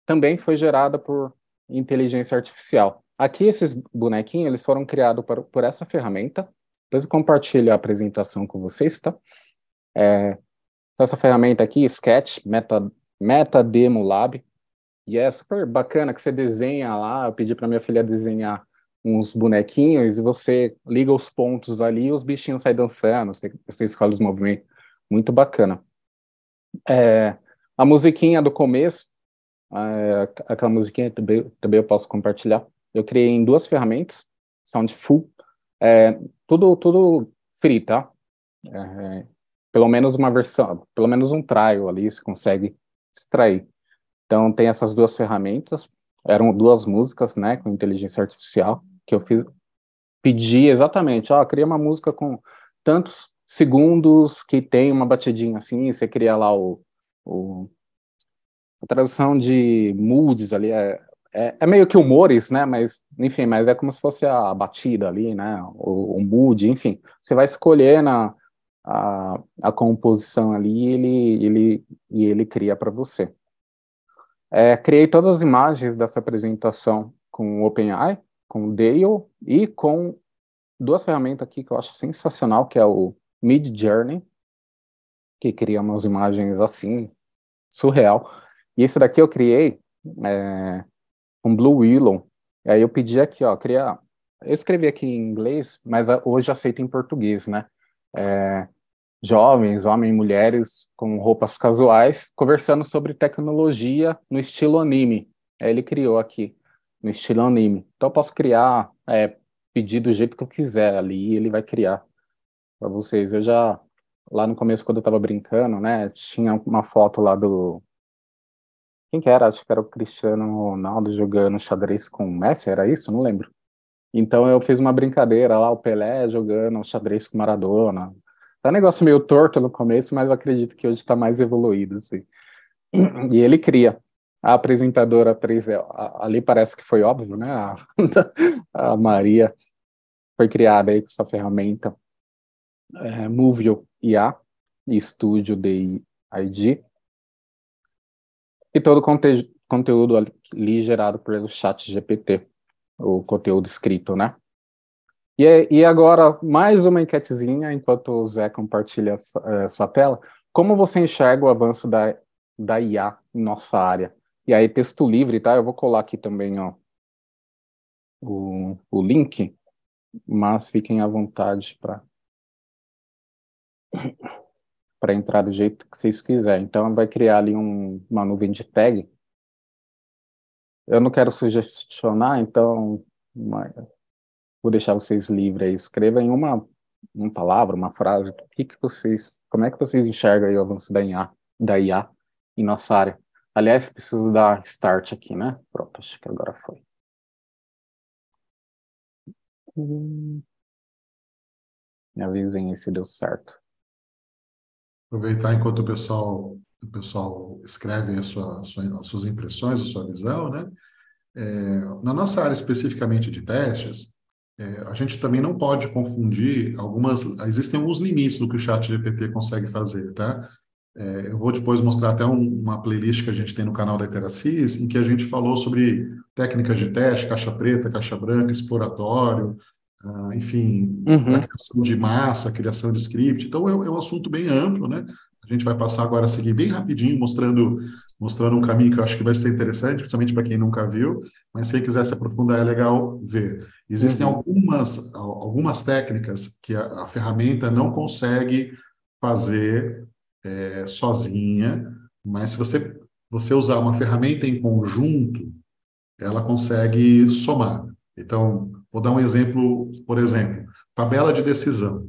Também foi gerada por inteligência artificial. Aqui, esses bonequinhos, eles foram criados por essa ferramenta. Depois eu compartilho a apresentação com vocês, tá? Essa ferramenta aqui, Sketch, Meta Demo Lab, e é super bacana que você desenha lá. Eu pedi para minha filha desenhar uns bonequinhos e você liga os pontos ali e os bichinhos saem dançando, você escolhe os movimentos. Muito bacana. A musiquinha do começo, aquela musiquinha também eu posso compartilhar. Eu criei em 2 ferramentas, Soundful, tudo free, tá? Pelo menos uma versão, pelo menos um trial ali, você consegue extrair. Então, tem essas 2 ferramentas, eram 2 músicas, né, com inteligência artificial, que eu pedi exatamente, cria uma música com tantos segundos que tem uma batidinha assim, você cria lá a tradução de moods ali, é meio que humores, né, mas, enfim, mas é como se fosse a batida ali, né, o mood, enfim, você vai escolher a composição ali e ele cria para você. Criei todas as imagens dessa apresentação com o OpenAI, com o Dale e com 2 ferramentas aqui que eu acho sensacional, que é o Midjourney, que cria umas imagens assim, surreal. E esse daqui eu criei com Blue Willow. E aí eu pedi aqui, eu escrevi aqui em inglês, mas hoje aceito em português, né? Jovens, homens e mulheres com roupas casuais, conversando sobre tecnologia no estilo anime. Ele criou aqui, no estilo anime. Então eu posso criar, pedir do jeito que eu quiser ali, e ele vai criar para vocês. Lá no começo, quando eu estava brincando, né, tinha uma foto lá do... Quem que era? Acho que era o Cristiano Ronaldo jogando xadrez com o Messi, era isso? Não lembro. Então eu fiz uma brincadeira lá, o Pelé jogando xadrez com Maradona. Tá um negócio meio torto no começo, mas eu acredito que hoje está mais evoluído, assim. E ele cria. A apresentadora 3, ali parece que foi óbvio, né? A Maria foi criada aí com essa ferramenta Movio IA e Studio DIG. E todo o conteúdo ali gerado pelo chat GPT, o conteúdo escrito, né? E agora, mais uma enquetezinha, enquanto o Zé compartilha sua tela. Como você enxerga o avanço da IA em nossa área? E aí, texto livre, tá? Eu vou colar aqui também o link, mas fiquem à vontade para entrar do jeito que vocês quiserem. Então, vai criar ali uma nuvem de tag. Eu não quero sugestionar, então... Vou deixar vocês livres aí. Escreva em uma palavra, uma frase. Como é que vocês enxergam aí o avanço da IA em nossa área? Aliás, preciso dar start aqui, né? Pronto, acho que agora foi. Me avisem aí se deu certo. Aproveitar enquanto o pessoal escreve as suas impressões, a sua visão, né? Na nossa área especificamente de testes, a gente também não pode confundir existem alguns limites do que o ChatGPT consegue fazer, tá? Eu vou depois mostrar até uma playlist que a gente tem no canal da Iteracis, em que a gente falou sobre técnicas de teste, caixa preta, caixa branca, exploratório, enfim, criação de massa, criação de script. Então, é um assunto bem amplo, né? A gente vai passar agora a seguir bem rapidinho, mostrando um caminho que eu acho que vai ser interessante, principalmente para quem nunca viu, mas se quem quiser se aprofundar é legal ver. Existem algumas técnicas que a ferramenta não consegue fazer sozinha, mas se você usar uma ferramenta em conjunto, ela consegue somar. Então, vou dar um exemplo, por exemplo, tabela de decisão.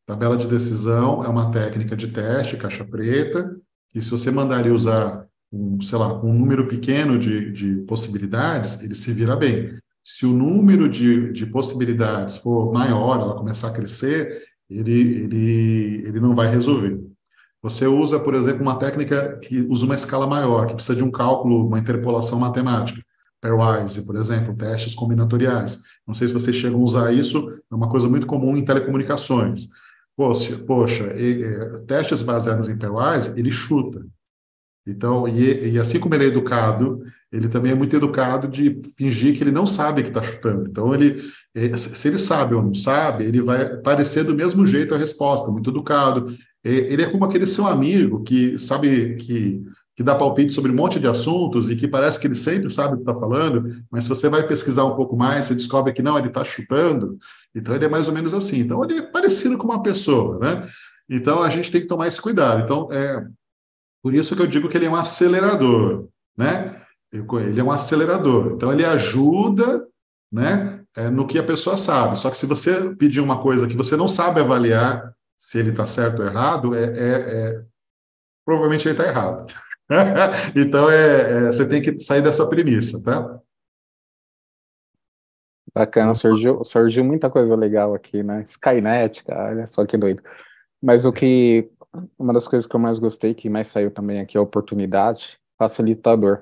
Tabela de decisão é uma técnica de teste, caixa preta, que se você mandar ele usar um número pequeno de possibilidades, ele se vira bem. se o número de possibilidades for maior, ela começar a crescer, ele não vai resolver. Você usa, por exemplo, uma técnica que usa uma escala maior, que precisa de um cálculo, uma interpolação matemática, pairwise, por exemplo, testes combinatoriais. Não sei se vocês chegam a usar isso, é uma coisa muito comum em telecomunicações. Poxa, testes baseados em pairwise, ele chuta. Então, e assim como ele é educado, ele também é muito educado de fingir que ele não sabe que está chutando. Então, se ele sabe ou não sabe, ele vai parecer do mesmo jeito a resposta, muito educado. Ele é como aquele seu amigo que sabe que dá palpite sobre um monte de assuntos e que parece que ele sempre sabe o que está falando, mas se você vai pesquisar um pouco mais, você descobre que não, ele está chutando. Então, ele é mais ou menos assim. Então, ele é parecido com uma pessoa, né? Então, a gente tem que tomar esse cuidado. Então, por isso que eu digo que ele é um acelerador, né? Ele é um acelerador. Então, ele ajuda, né, no que a pessoa sabe. Só que se você pedir uma coisa que você não sabe avaliar se ele está certo ou errado, provavelmente ele está errado. Então, você tem que sair dessa premissa, tá? Bacana, surgiu muita coisa legal aqui, né? Skynet, cara, olha só que doido. Mas uma das coisas que eu mais gostei, que mais saiu também aqui, é a oportunidade, facilitador.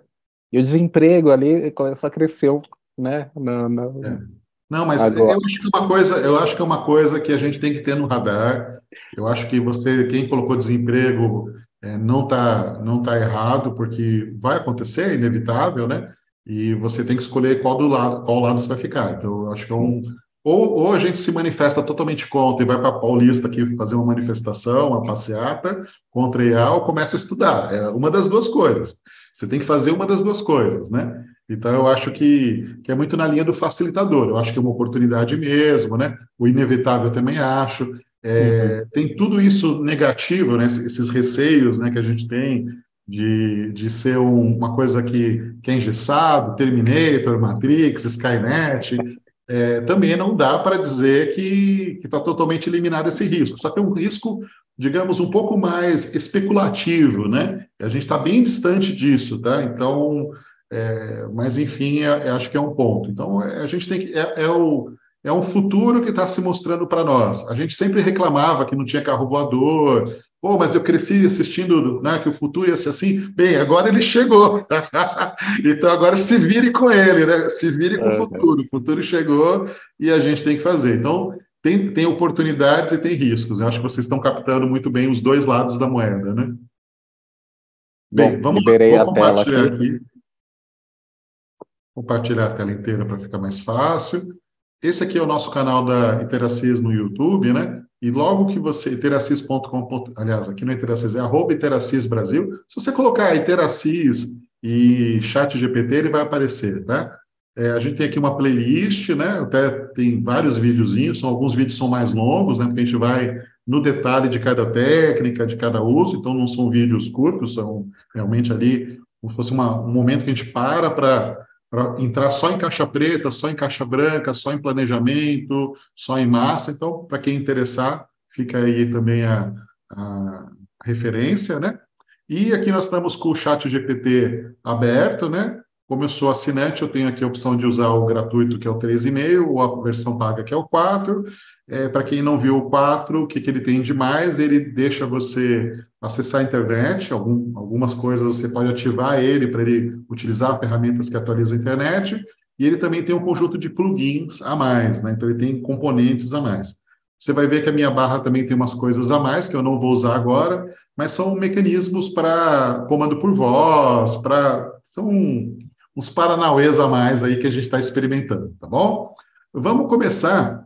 E o desemprego ali só cresceu, né? Não, mas Agora. eu acho que é uma coisa que a gente tem que ter no radar. Eu acho que quem colocou desemprego, não tá errado, porque vai acontecer, é inevitável, né? E você tem que escolher qual lado você vai ficar. Então, eu acho que ou a gente se manifesta totalmente contra e vai para Paulista aqui fazer uma manifestação, uma passeata contra a IA, ou começa a estudar. É uma das duas coisas. Você tem que fazer uma das duas coisas, né? Então, eu acho que é muito na linha do facilitador. Eu acho que é uma oportunidade mesmo, né? O inevitável eu também acho. Tem tudo isso negativo, né? Esses receios, né, que a gente tem de ser uma coisa que é engessado, Terminator, Matrix, Skynet. Também não dá para dizer que está totalmente eliminado esse risco. Só que é um risco, digamos, um pouco mais especulativo, né? A gente está bem distante disso, tá? Então, mas enfim, acho que é um ponto. Então, a gente tem que é um futuro que está se mostrando para nós. A gente sempre reclamava que não tinha carro voador. Pô, mas eu cresci assistindo, né, que o futuro ia ser assim. Bem, agora ele chegou. Então agora se vire com ele, né? Se vire com o futuro. O futuro chegou e a gente tem que fazer. Então, tem oportunidades e tem riscos. Eu acho que vocês estão captando muito bem os dois lados da moeda, né? Bem, vamos lá. Vou compartilhar aqui. Compartilhar a tela inteira para ficar mais fácil. Esse aqui é o nosso canal da Iteracis no YouTube, né? E logo que você, iteracis.com, aliás, aqui no Iteracis é @Iteracis Brasil. Se você colocar Iteracis e ChatGPT, ele vai aparecer, tá? A gente tem aqui uma playlist, né? Até tem vários videozinhos, alguns vídeos são mais longos, né? Porque a gente vai no detalhe de cada técnica, de cada uso, então não são vídeos curtos, são realmente ali, como se fosse um momento que a gente para entrar só em caixa preta, só em caixa branca, só em planejamento, só em massa. Então, para quem interessar, fica aí também a referência, né? E aqui nós estamos com o chat GPT aberto, né? Como eu sou assinante, eu tenho aqui a opção de usar o gratuito, que é o 3,5, ou a versão paga, que é o 4. Para quem não viu o 4, o que ele tem de mais? Ele deixa você acessar a internet, algumas coisas você pode ativar ele para ele utilizar ferramentas que atualizam a internet, e ele também tem um conjunto de plugins a mais, né? Então ele tem componentes a mais. Você vai ver que a minha barra também tem umas coisas a mais, que eu não vou usar agora, mas são mecanismos para comando por voz, são uns paranauês a mais aí que a gente está experimentando, tá bom? Vamos começar.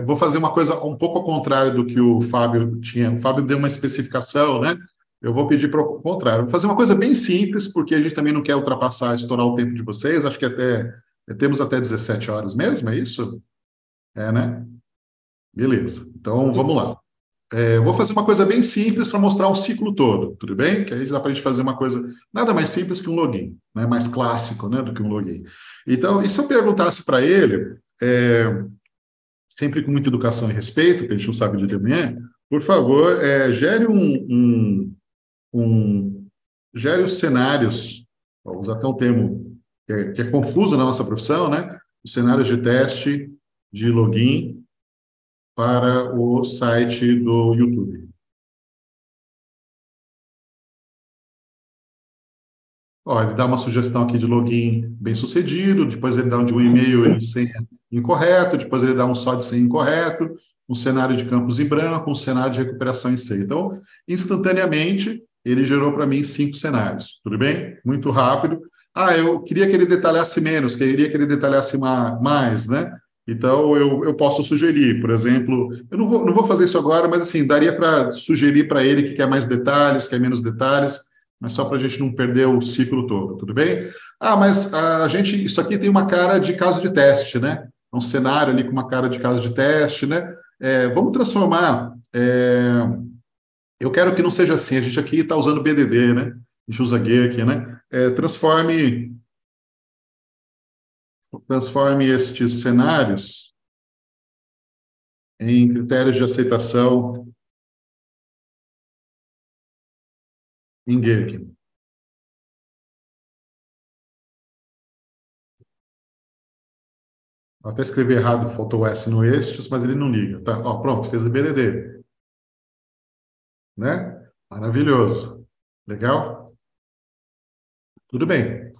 Vou fazer uma coisa um pouco ao contrário do que o Fábio tinha. O Fábio deu uma especificação, né? Eu vou pedir para o contrário. Vou fazer uma coisa bem simples, porque a gente também não quer ultrapassar, estourar o tempo de vocês. Acho que temos até 17 horas mesmo, é isso? Né? Beleza. Então, vamos lá. Vou fazer uma coisa bem simples para mostrar o ciclo todo, tudo bem? Que aí dá para a gente fazer uma coisa nada mais simples que um login, né? Mais clássico, né, do que um login. Então, e se eu perguntasse para ele, sempre com muita educação e respeito, porque a gente não sabe de amanhã, por favor, gere gere os cenários, vou usar até um termo que é confuso na nossa profissão, né? Os cenários de teste de login para o site do YouTube. Ó, ele dá uma sugestão aqui de login bem-sucedido, depois ele dá um de um e-mail e senha incorreto, depois ele dá um só de senha incorreto, um cenário de campos em branco, um cenário de recuperação em senha. Então, instantaneamente, ele gerou para mim 5 cenários. Tudo bem? Muito rápido. Ah, eu queria que ele detalhasse menos, queria que ele detalhasse mais, né? Então, eu posso sugerir, por exemplo, eu não vou fazer isso agora, mas assim, daria para sugerir para ele que quer mais detalhes, quer menos detalhes, mas só para a gente não perder o ciclo todo, tudo bem? Ah, mas isso aqui tem uma cara de caso de teste, né? Um cenário ali com uma cara de caso de teste, né? Vamos transformar. Eu quero que não seja assim. A gente aqui está usando BDD, né? A gente usa Gherkin, né? Transforme estes cenários em critérios de aceitação em Gherkin. Até escrevi errado, faltou o S no estes, mas ele não liga. Tá, ó, pronto, fez o BDD. Né? Maravilhoso. Legal? Tudo bem.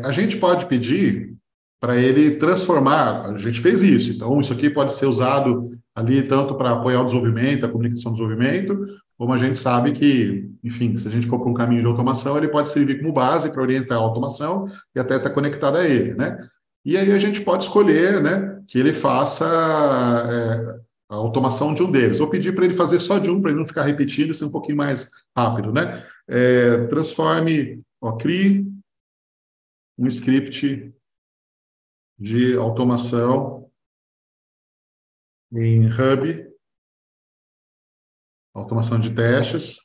A gente pode pedir para ele transformar, a gente fez isso, então isso aqui pode ser usado ali tanto para apoiar o desenvolvimento, a comunicação do desenvolvimento, como a gente sabe que, enfim, se a gente for para um caminho de automação, ele pode servir como base para orientar a automação e até estar conectado a ele, né? E aí a gente pode escolher, né, que ele faça a automação de um deles, ou pedir para ele fazer só de um, para ele não ficar repetindo e ser um pouquinho mais rápido, né? Crie um script de automação em Hub, automação de testes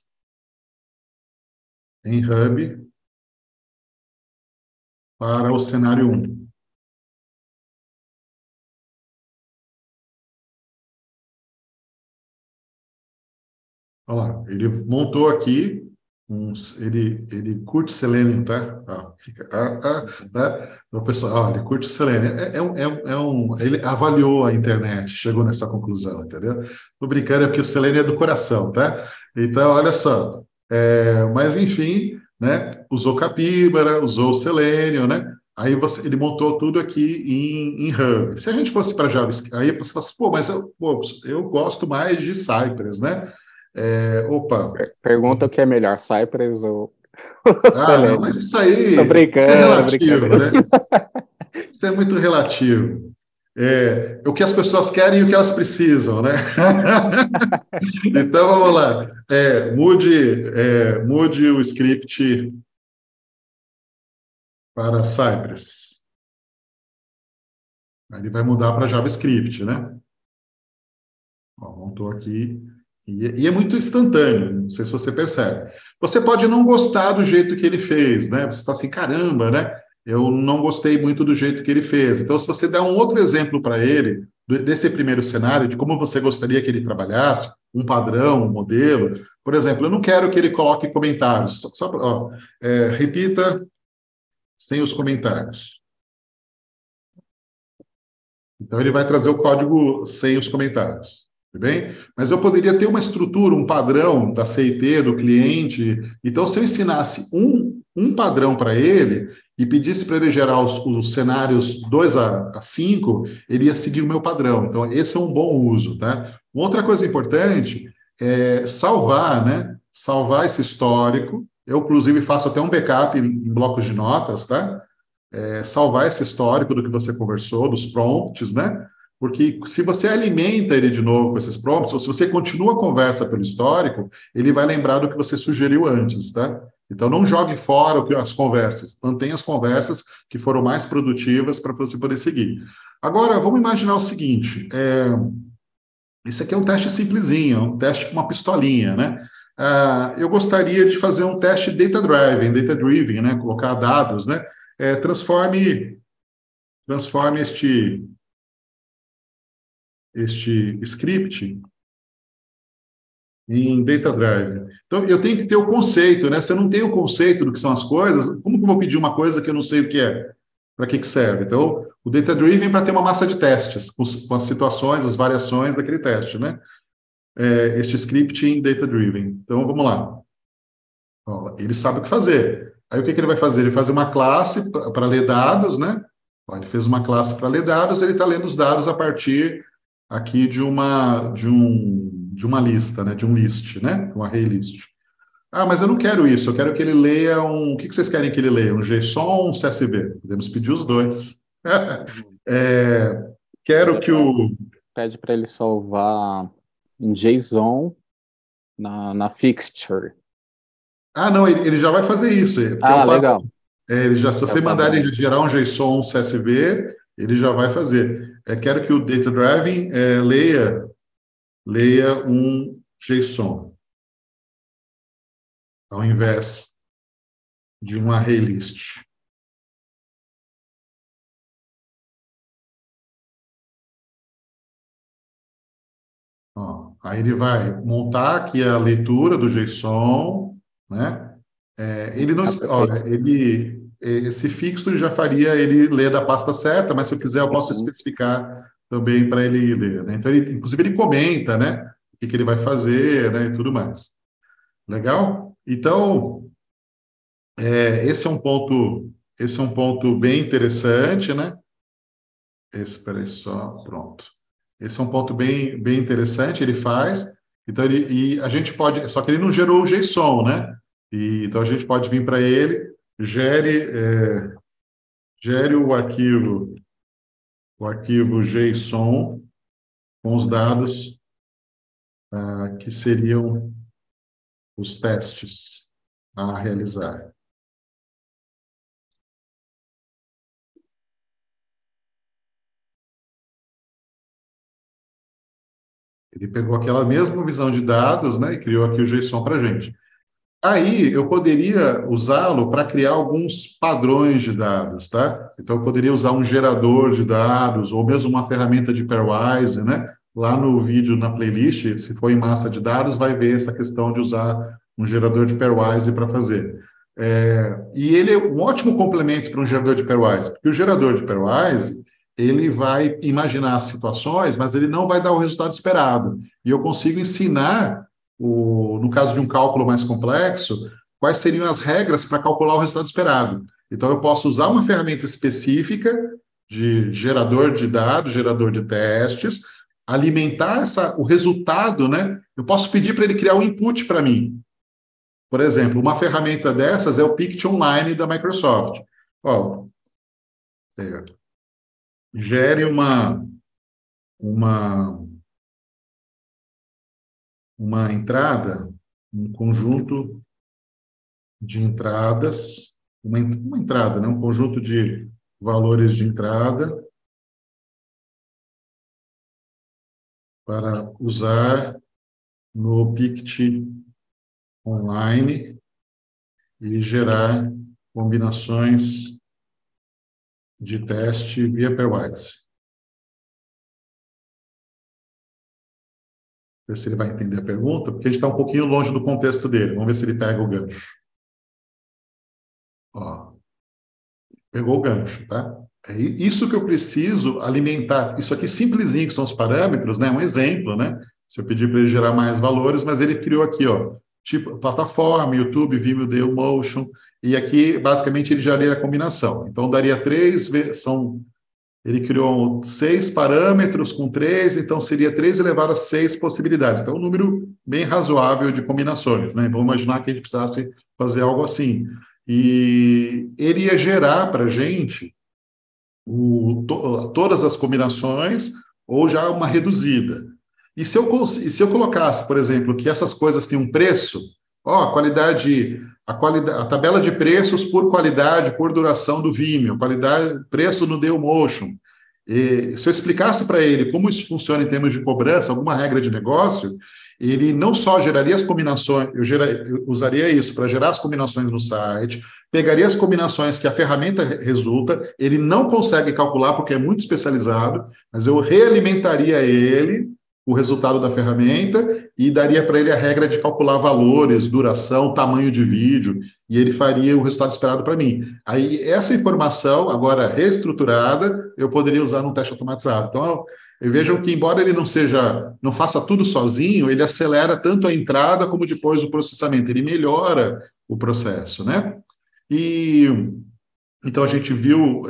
em Hub para o cenário 1. Olha lá, ele montou aqui, ele curte Selenium, tá? Tá? O pessoal, ele curte Selenium. Ele avaliou a internet, chegou nessa conclusão, entendeu? Tô brincando, é porque o Selenium é do coração, tá? Então, olha só. Mas, enfim, né? Usou Capybara, usou o Selenium, né? Aí ele montou tudo aqui em Hub. Se a gente fosse para JavaScript, aí você fala assim, pô, mas eu gosto mais de Cypress, né? Opa. Pergunta o que é melhor, Cypress ou Não, mas isso aí Tô brincando, isso é relativo, brincando. né? Isso é muito relativo. O que as pessoas querem e o que elas precisam, né? Então, vamos lá. Mude o script para Cypress. Aí ele vai mudar para JavaScript, né? Ó, montou aqui. E é muito instantâneo, não sei se você percebe. Você pode não gostar do jeito que ele fez, né? Você fala assim, caramba, né? Eu não gostei muito do jeito que ele fez. Então, se você der um outro exemplo para ele, desse primeiro cenário, de como você gostaria que ele trabalhasse, um padrão, um modelo. Por exemplo, eu não quero que ele coloque comentários. Repita sem os comentários. Então, ele vai trazer o código sem os comentários. Tudo bem? Mas eu poderia ter uma estrutura, um padrão da CIT, do cliente. Então, se eu ensinasse um padrão para ele e pedisse para ele gerar os cenários 2 a 5, ele ia seguir o meu padrão. Então, esse é um bom uso, tá? Uma outra coisa importante é salvar, né? Salvar esse histórico. Eu, inclusive, faço até um backup em blocos de notas, tá? Salvar esse histórico do que você conversou, dos prompts, né? Porque se você alimenta ele de novo com esses prompts, ou se você continua a conversa pelo histórico, ele vai lembrar do que você sugeriu antes, tá? Então, não jogue fora as conversas. Mantenha as conversas que foram mais produtivas para você poder seguir. Agora, vamos imaginar o seguinte. Esse aqui é um teste simplesinho, um teste com uma pistolinha, né? Eu gostaria de fazer um teste data-driven, né? Colocar dados, né? Transforme este script em Data Drive. Então, eu tenho que ter o conceito, né? Se eu não tenho o conceito do que são as coisas, como que eu vou pedir uma coisa que eu não sei o que é? Para que serve? Então, o Data Driven para ter uma massa de testes, com as situações, as variações daquele teste, né? Este script em Data Driven. Então, vamos lá. Ó, ele sabe o que fazer. Aí, o que ele vai fazer? Ele faz uma classe para ler dados, né? Ó, ele fez uma classe para ler dados, ele está lendo os dados a partir aqui de uma lista, né? De um list, né? Um array list. Ah, mas eu não quero isso, eu quero que ele leia um... O que vocês querem que ele leia? Um JSON ou um CSV? Podemos pedir os dois. Quero que o... Pede para ele salvar em JSON na fixture. Ah, não, ele já vai fazer isso. Legal. Se você mandar ele gerar um JSON, um CSV, ele já vai fazer. Quero que o Data Driving leia um JSON, ao invés de um array list. Ó, aí ele vai montar aqui a leitura do JSON, né? Ele não, esse fixture já faria ele ler da pasta certa, mas se eu quiser eu posso especificar também para ele ler, né? Então, inclusive ele comenta, né? O que ele vai fazer, né? E tudo mais. Legal? Então, esse é um ponto bem interessante, né? Espera aí só, pronto. Esse é um ponto bem interessante, ele faz. Então, e a gente pode... Só que ele não gerou o JSON, né? Então, a gente pode vir para ele, gere o arquivo JSON com os dados que seriam os testes a realizar. Ele pegou aquela mesma visão de dados, né, e criou aqui o JSON para a gente. Aí, eu poderia usá-lo para criar alguns padrões de dados, tá? Então, eu poderia usar um gerador de dados, ou mesmo uma ferramenta de pairwise, né? Lá no vídeo, na playlist, se for em massa de dados, vai ver essa questão de usar um gerador de pairwise para fazer. E ele é um ótimo complemento para um gerador de pairwise, porque o gerador de pairwise, ele vai imaginar as situações, mas ele não vai dar o resultado esperado. E eu consigo ensinar, no caso de um cálculo mais complexo, quais seriam as regras para calcular o resultado esperado. Então, eu posso usar uma ferramenta específica de gerador de dados, gerador de testes, alimentar o resultado, né? Eu posso pedir para ele criar um input para mim. Por exemplo, uma ferramenta dessas é o Pict Online da Microsoft. Ó, gere uma entrada, um conjunto de entradas, uma entrada, né? Um conjunto de valores de entrada para usar no Pict Online e gerar combinações de teste via pairwise. Ver se ele vai entender a pergunta, porque a gente está um pouquinho longe do contexto dele. Vamos ver se ele pega o gancho. Ó, pegou o gancho, tá? É isso que eu preciso alimentar. Isso aqui simplesinho, que são os parâmetros, né? Um exemplo, né? Se eu pedir para ele gerar mais valores, mas ele criou aqui, ó, tipo plataforma, YouTube, Vimeo, Dailymotion, e aqui, basicamente, ele já lê a combinação. Então, daria 3, ele criou 6 parâmetros com 3, então seria 3 elevado a 6 possibilidades. Então, um número bem razoável de combinações, né? Vamos imaginar que a gente precisasse fazer algo assim. E ele ia gerar para a gente todas as combinações ou já uma reduzida. E se eu colocasse, por exemplo, que essas coisas têm um preço, ó, a tabela de preços por qualidade, por duração do Vimeo, preço no Dailymotion. Se eu explicasse para ele como isso funciona em termos de cobrança, alguma regra de negócio, ele não só geraria as combinações, eu usaria isso para gerar as combinações no site, pegaria as combinações que a ferramenta resulta, ele não consegue calcular porque é muito especializado, mas eu realimentaria ele o resultado da ferramenta e daria para ele a regra de calcular valores, duração, tamanho de vídeo, e ele faria o resultado esperado para mim. Aí, essa informação, agora reestruturada, eu poderia usar num teste automatizado. Então, vejam que, embora ele não faça tudo sozinho, ele acelera tanto a entrada como depois o processamento, ele melhora o processo, né? E então a gente viu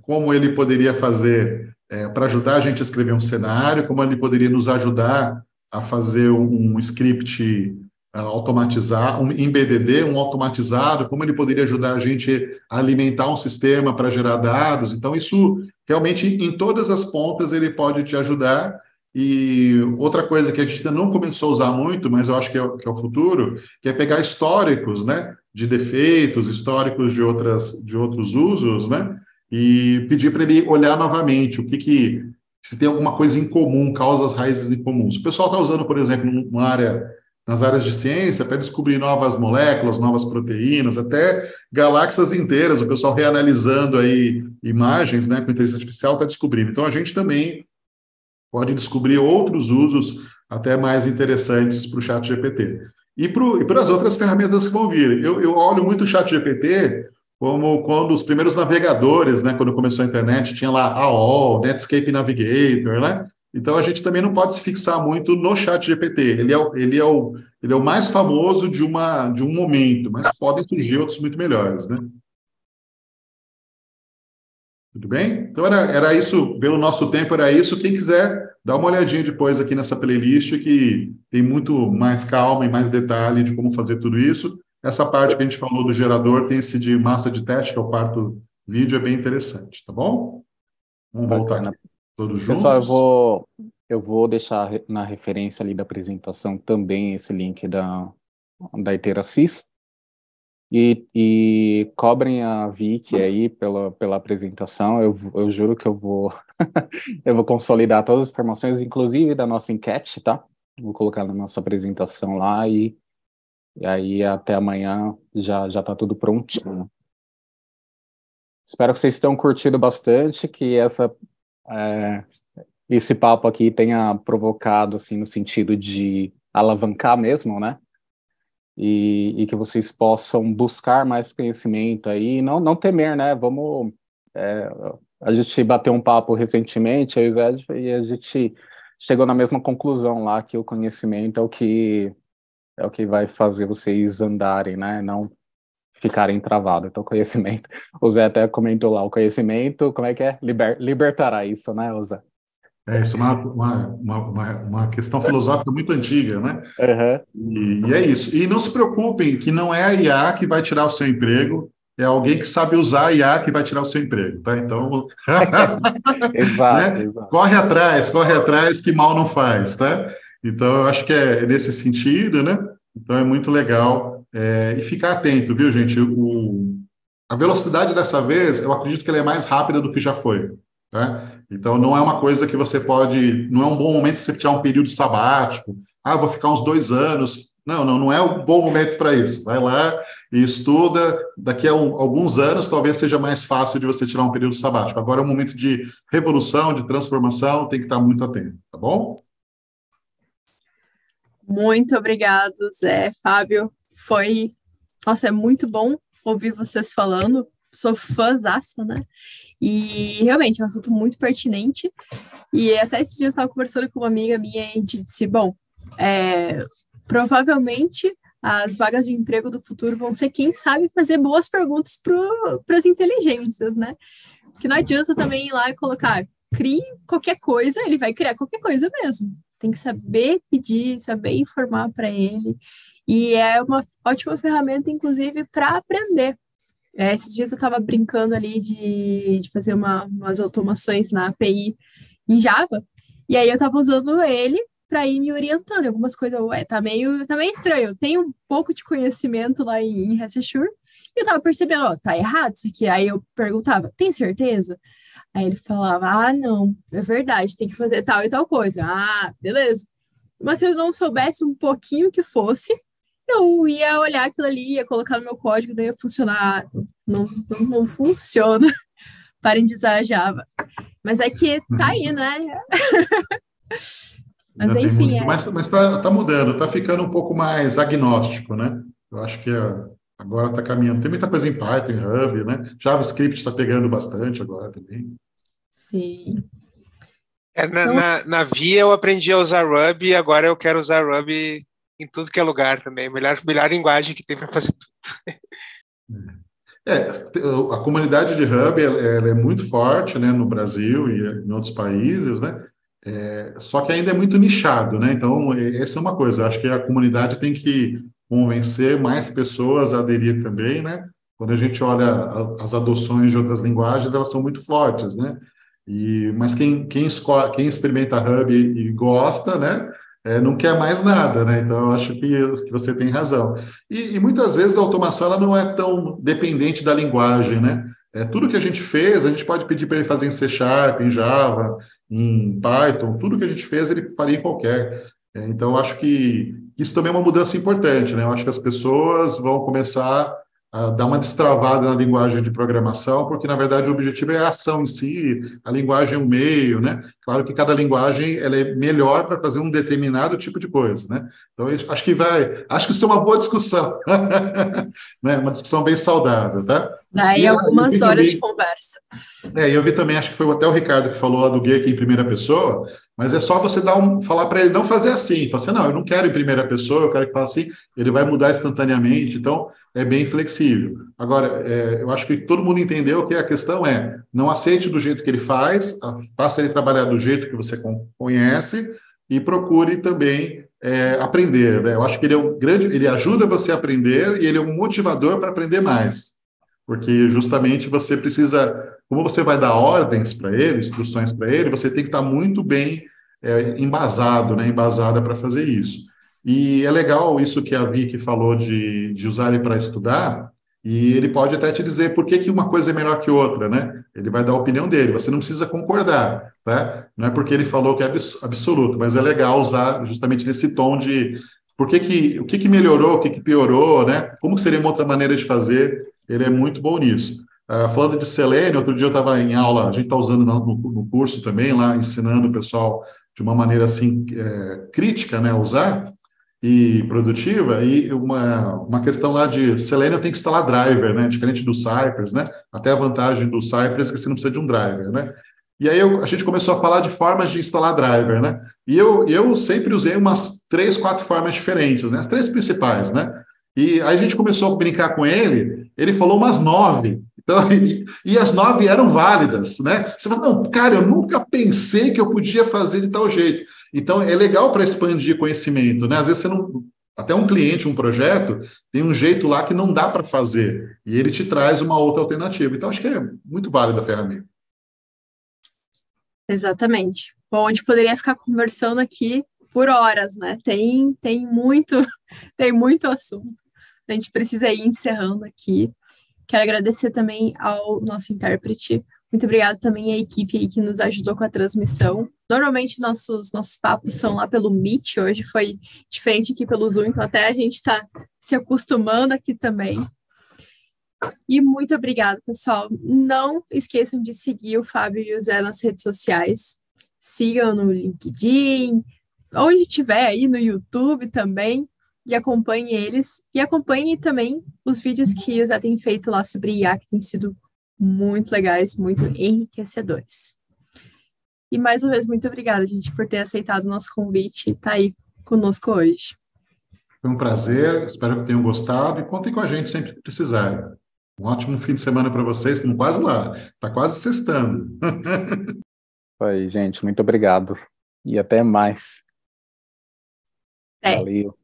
como ele poderia fazer para ajudar a gente a escrever um cenário, como ele poderia nos ajudar a fazer um script automatizado, em BDD, um automatizado, como ele poderia ajudar a gente a alimentar um sistema para gerar dados. Então, isso realmente, em todas as pontas, ele pode te ajudar. E outra coisa que a gente ainda não começou a usar muito, mas eu acho que é o futuro, que é pegar históricos, né, de defeitos, históricos de outros usos, né, e pedir para ele olhar novamente se tem alguma coisa em comum, causas raízes em comuns. O pessoal está usando, por exemplo, nas áreas de ciência, para descobrir novas moléculas, novas proteínas, até galáxias inteiras, o pessoal reanalisando aí imagens, né, com inteligência artificial está descobrindo. Então, a gente também pode descobrir outros usos até mais interessantes para o ChatGPT. E para as outras ferramentas que vão vir. Eu olho muito o ChatGPT como quando os primeiros navegadores, né, quando começou a internet, tinha lá AOL, Netscape Navigator, né? Então, a gente também não pode se fixar muito no ChatGPT. Ele é o mais famoso de um momento, mas podem surgir outros muito melhores, né? Tudo bem? Então, era isso, pelo nosso tempo, era isso. Quem quiser, dá uma olhadinha depois aqui nessa playlist, que tem muito mais calma e mais detalhe de como fazer tudo isso. Essa parte que a gente falou do gerador, tem esse de massa de teste, que é o quarto vídeo, é bem interessante, tá bom? Vamos voltar aqui todos juntos. Pessoal, eu vou deixar na referência ali da apresentação também esse link da Iteracis. E cobrem a Vicky aí pela apresentação. Eu juro que eu vou eu vou consolidar todas as informações, inclusive da nossa enquete, tá? Vou colocar na nossa apresentação lá e aí até amanhã já tá tudo prontinho. Espero que vocês tenham curtido bastante, que esse papo aqui tenha provocado, assim, no sentido de alavancar mesmo, né? E que vocês possam buscar mais conhecimento aí, e não temer, né? A gente bateu um papo recentemente, e a gente chegou na mesma conclusão lá, que o conhecimento é o que vai fazer vocês andarem, né? Não ficarem travados. Então, conhecimento, o Zé até comentou lá, o conhecimento, como é que é? Libertará isso, né, Zé? Isso é uma questão filosófica muito antiga, né? Uhum. E é isso. E não se preocupem que não é a IA que vai tirar o seu emprego, é alguém que sabe usar a IA que vai tirar o seu emprego, tá? Então, exato, né? exato. Corre atrás, que mal não faz, tá? Então, eu acho que é nesse sentido, né? Então, é muito legal. E ficar atento, viu, gente? A velocidade dessa vez, eu acredito que ela é mais rápida do que já foi, tá? Então, não é uma coisa que você não é um bom momento você tirar um período sabático. Vou ficar uns 2 anos. Não é um bom momento para isso. Vai lá e estuda. Daqui a alguns anos, talvez seja mais fácil de você tirar um período sabático. Agora é um momento de revolução, de transformação, tem que estar muito atento, tá bom? Muito obrigado, Zé, Fábio. Nossa, é muito bom ouvir vocês falando. Sou fãzaça, né? E realmente é um assunto muito pertinente. E até esses dias eu estava conversando com uma amiga minha e disse: bom, provavelmente as vagas de emprego do futuro vão ser quem sabe fazer boas perguntas para as inteligências, né? Porque não adianta também ir lá e colocar, crie qualquer coisa, ele vai criar qualquer coisa mesmo. Tem que saber pedir, saber informar para ele. E é uma ótima ferramenta, inclusive, para aprender. Esses dias eu estava brincando ali de fazer umas automações na API em Java, e aí eu estava usando ele para ir me orientando em algumas coisas. Tá meio estranho. Eu tenho um pouco de conhecimento lá em REST-Assure, e eu estava percebendo, tá errado isso aqui. Aí eu perguntava, tem certeza? Aí ele falava, não, é verdade, tem que fazer tal e tal coisa. Beleza. Mas se eu não soubesse um pouquinho que fosse, eu ia olhar aquilo ali, ia colocar no meu código, não ia funcionar. Não funciona. Parem de usar a Java. Mas é que tá aí, né? Mas Ainda tem enfim, muito, mas tá mudando, está ficando um pouco mais agnóstico, né? Eu acho que agora está caminhando. Tem muita coisa em Python, em Ruby, né? JavaScript está pegando bastante agora também. sim. Na, Então, na Via eu aprendi a usar Ruby e agora eu quero usar Ruby em tudo que é lugar também. Melhor linguagem que tem para fazer tudo. A comunidade de Ruby ela é muito forte, né, no Brasil e em outros países, né? Só que ainda é muito nichado, né? Então, essa é uma coisa. Acho que a comunidade tem que convencer mais pessoas a aderir também, né? Quando a gente olha as adoções de outras linguagens, elas são muito fortes, né? Mas quem experimenta Ruby e gosta, né? Não quer mais nada, né? Então, eu acho que você tem razão. E muitas vezes a automação ela não é tão dependente da linguagem, né? Tudo que a gente fez, a gente pode pedir para ele fazer em C Sharp, em Java, em Python, tudo que a gente fez ele faria em qualquer. Então, eu acho que isso também é uma mudança importante, né? Eu acho que as pessoas vão começar a dar uma destravada na linguagem de programação, porque, na verdade, o objetivo é a ação em si, a linguagem é um meio, né? Claro que cada linguagem ela é melhor para fazer um determinado tipo de coisa, né? Então, acho que isso é uma boa discussão, né? Uma discussão bem saudável, tá? daí algumas horas de conversa. Eu vi também, acho que foi até o Ricardo que falou lá do Gherkin em primeira pessoa, mas é só você falar para ele não fazer assim. Falar assim, não, eu não quero em primeira pessoa, eu quero que faça assim, ele vai mudar instantaneamente, então é bem flexível. Agora, eu acho que todo mundo entendeu que a questão não aceite do jeito que ele faz, faça ele trabalhar do jeito que você conhece e procure também aprender, né? Eu acho que ele ajuda você a aprender e ele é um motivador para aprender mais. Porque justamente você precisa, como você vai dar ordens para ele, instruções para ele, você tem que estar muito bem embasado, né, embasada para fazer isso. E é legal isso que a Vicky falou de usar ele para estudar, e ele pode até te dizer por que uma coisa é melhor que outra, né? Ele vai dar a opinião dele, você não precisa concordar, tá? Não é porque ele falou que é absoluto, mas é legal usar justamente nesse tom de o que melhorou, o que piorou, né? Como seria uma outra maneira de fazer. Ele é muito bom nisso. Falando de Selenium, outro dia eu estava em aula, a gente está usando no curso também, lá ensinando o pessoal de uma maneira assim crítica, né, a usar e produtiva, e uma questão lá de Selenium tem que instalar driver, né, diferente do Cypress, né, até a vantagem do Cypress é que você não precisa de um driver, né. E aí a gente começou a falar de formas de instalar driver, né, e eu sempre usei umas 3, 4 formas diferentes, né, as 3 principais, né. E aí a gente começou a brincar com ele falou umas 9. Então, e as 9 eram válidas, né? Você fala, não, cara, eu nunca pensei que eu podia fazer de tal jeito. Então, é legal para expandir conhecimento, né? Às vezes você não. Até um cliente, um projeto, tem um jeito lá que não dá para fazer. E ele te traz uma outra alternativa. Então, acho que é muito válida a ferramenta. Exatamente. Bom, a gente poderia ficar conversando aqui por horas, né? Tem muito assunto. A gente precisa ir encerrando aqui. Quero agradecer também ao nosso intérprete. Muito obrigada também à equipe aí que nos ajudou com a transmissão. Normalmente nossos papos são lá pelo Meet, hoje foi diferente aqui pelo Zoom, então até a gente está se acostumando aqui também. E muito obrigada, pessoal. Não esqueçam de seguir o Fábio e o Zé nas redes sociais. Sigam no LinkedIn, onde estiver aí, no YouTube também. E acompanhe eles. E acompanhe também os vídeos que o Zé tem feito lá sobre IA, que têm sido muito legais, muito enriquecedores. E mais uma vez, muito obrigada, gente, por ter aceitado o nosso convite e estar aí conosco hoje. Foi um prazer, espero que tenham gostado e contem com a gente sempre que precisarem. Um ótimo fim de semana para vocês, estamos quase lá, está quase sextando. Oi, gente, muito obrigado. E até mais. É. Valeu.